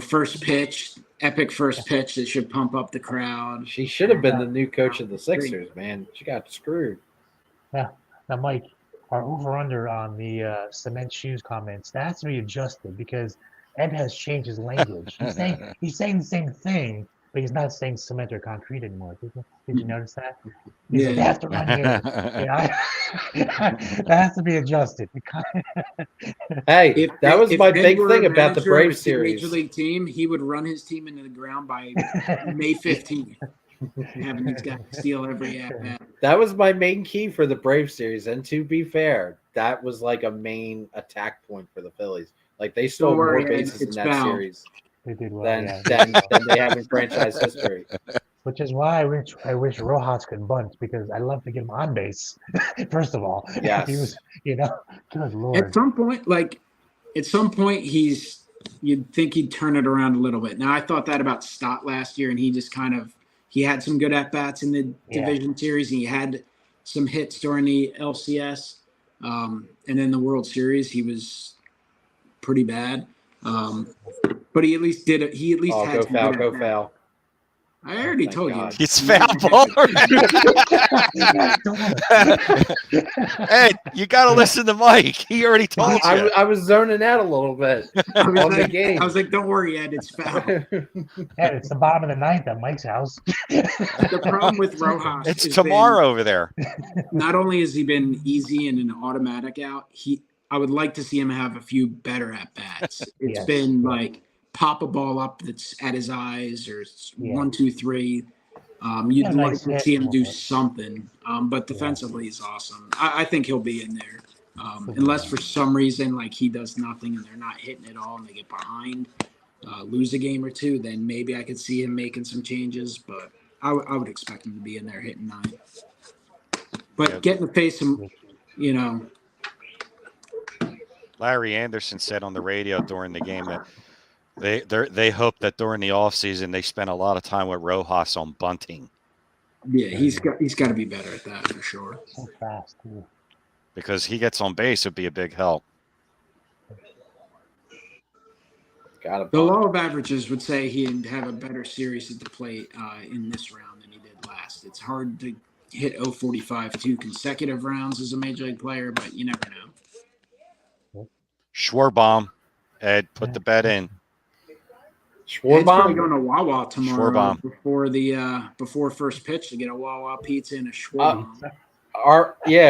first pitch, epic first pitch that should pump up the crowd. She should have been the new coach of the Sixers, man. She got screwed. Yeah. Now, Mike, our over-under on the cement shoes comments, that has to be adjusted because Ed has changed his language. He's saying the same thing, but he's not saying cement or concrete anymore. Did you notice that? He's like, they have to run here. That has to be adjusted. Hey, that was my big thing about the Braves series. Major League team, he would run his team into the ground by May 15th. Having these guys steal every at-bat. That was my main key for the Braves series. And to be fair, that was like a main attack point for the Phillies. Like, they stole more bases in that series than they have in franchise history. Which is why I wish Rojas could bunt, because I love to get him on base. First of all, yes. He was, good Lord. At some point, you'd think he'd turn it around a little bit. Now, I thought that about Stott last year, and he just he had some good at-bats in the division series, and he had some hits during the LCS. And then the World Series, he was pretty bad. But he at least did it. He at least had go foul. I already told you. He's foul ball. Hey, you got to listen to Mike. He already told you. I was zoning out a little bit on the game. I was like, don't worry, Ed, it's foul. It's the bottom of the ninth at Mike's house. The problem with Rojas it's tomorrow over there. Not only has he been easy and an automatic out, I would like to see him have a few better at-bats. It's been like pop a ball up that's at his eyes or 1, 2, 3. You'd like to see him do something. But defensively, he's awesome. I think he'll be in there. Unless for some reason, like, he does nothing and they're not hitting it all and they get behind, lose a game or two, then maybe I could see him making some changes. But I would expect him to be in there hitting 9. But getting to face him, Larry Anderson said on the radio during the game that they hope that during the offseason they spend a lot of time with Rojas on bunting. Yeah, he's got to be better at that for sure. So fast, too. Because he gets on base would be a big help. The law of averages would say he'd have a better series at the plate in this round than he did last. It's hard to hit 0.45 2 consecutive rounds as a major league player, but you never know. Schwarbaum Ed, put the bet in. Ed's probably Schwarbaum. going to Wawa tomorrow Schwarbaum. before first pitch to get a Wawa pizza and a Schwarbaum.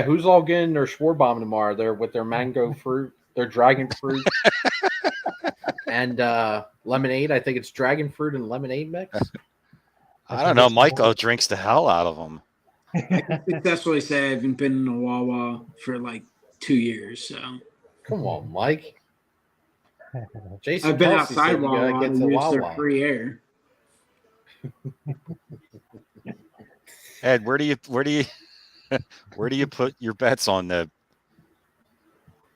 Who's all getting their Schwarbaum tomorrow? They're with their mango fruit, their dragon fruit, and lemonade. I think it's dragon fruit and lemonade mix. I don't know. Michael drinks the hell out of them. I successfully say I haven't been in a Wawa for like 2 years. So come on, Mike. Jason I've been Kelsey outside said you gotta Wawa get and to used their Wawa. free air. Ed, where do you where do you put your bets on the?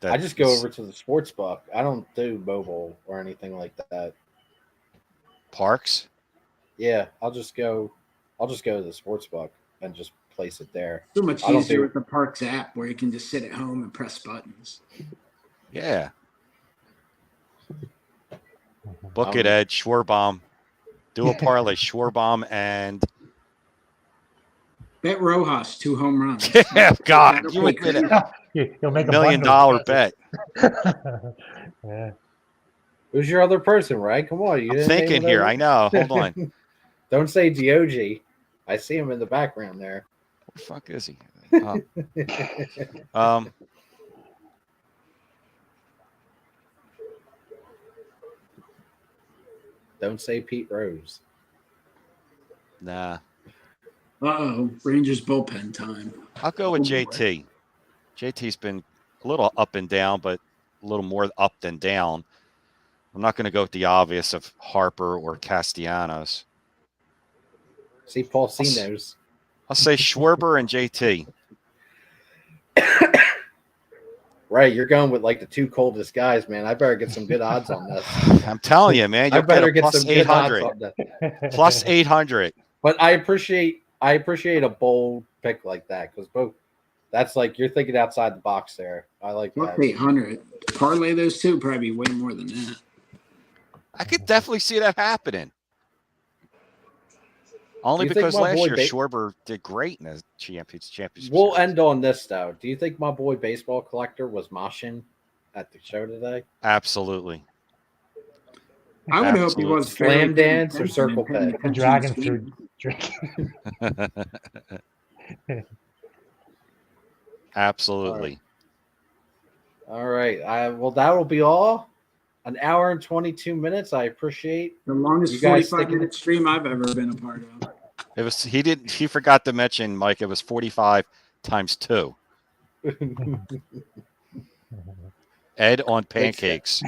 I just go over to the sports book. I don't do mobile or anything like that. Parks. Yeah, I'll just go to the sports book and just place it there. So much easier with the Parks app where you can just sit at home and press buttons. Yeah. Book it, Ed. Schwarbaum. Do a parlay. Schwarbaum and Bet Rojas 2 home runs. yeah, God, you would get You'll make $1 million bet. Yeah. Who's your other person, right? Come on, I'm thinking here. I know. Hold on. Don't say Diogi. I see him in the background there. Where the fuck is he? Don't say Pete Rose. Nah. Uh-oh, Rangers bullpen time. I'll go with JT. JT's been a little up and down, but a little more up than down. I'm not going to go with the obvious of Harper or Castellanos. See Paul C knows. I'll say Schwarber and JT. Right, you're going with like the 2 coldest guys, man. I better get some good odds on this. I'm telling you, man. You'll I better get a plus some good odds 800. on that. Plus 800. But I appreciate a bold pick like that because both that's like you're thinking outside the box there. I like Plus that. 800. Parlay those two, probably way more than that. I could definitely see that happening. Only Do you think because my last boy year Schwarber did great in the championship. We'll end on this though. Do you think my boy baseball collector was moshing at the show today? Absolutely. I would hope he was slam dance or circle pit. Dragon fruit drink. Absolutely. All right. Well, that will be all. An hour and 22 minutes. I appreciate the longest 45-minute stream I've ever been a part of. It was he forgot to mention, Mike, it was 45 times 2. Ed on pancakes.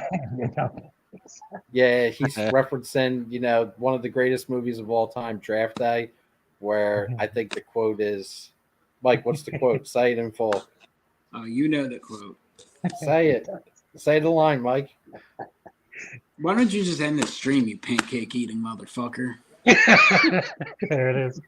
Yeah, he's referencing, one of the greatest movies of all time, Draft Day, where I think the quote is, Mike, what's the quote? Say it in full. Oh, you know the quote. Say it. Say the line, Mike. Why don't you just end the stream, you pancake eating motherfucker? There it is.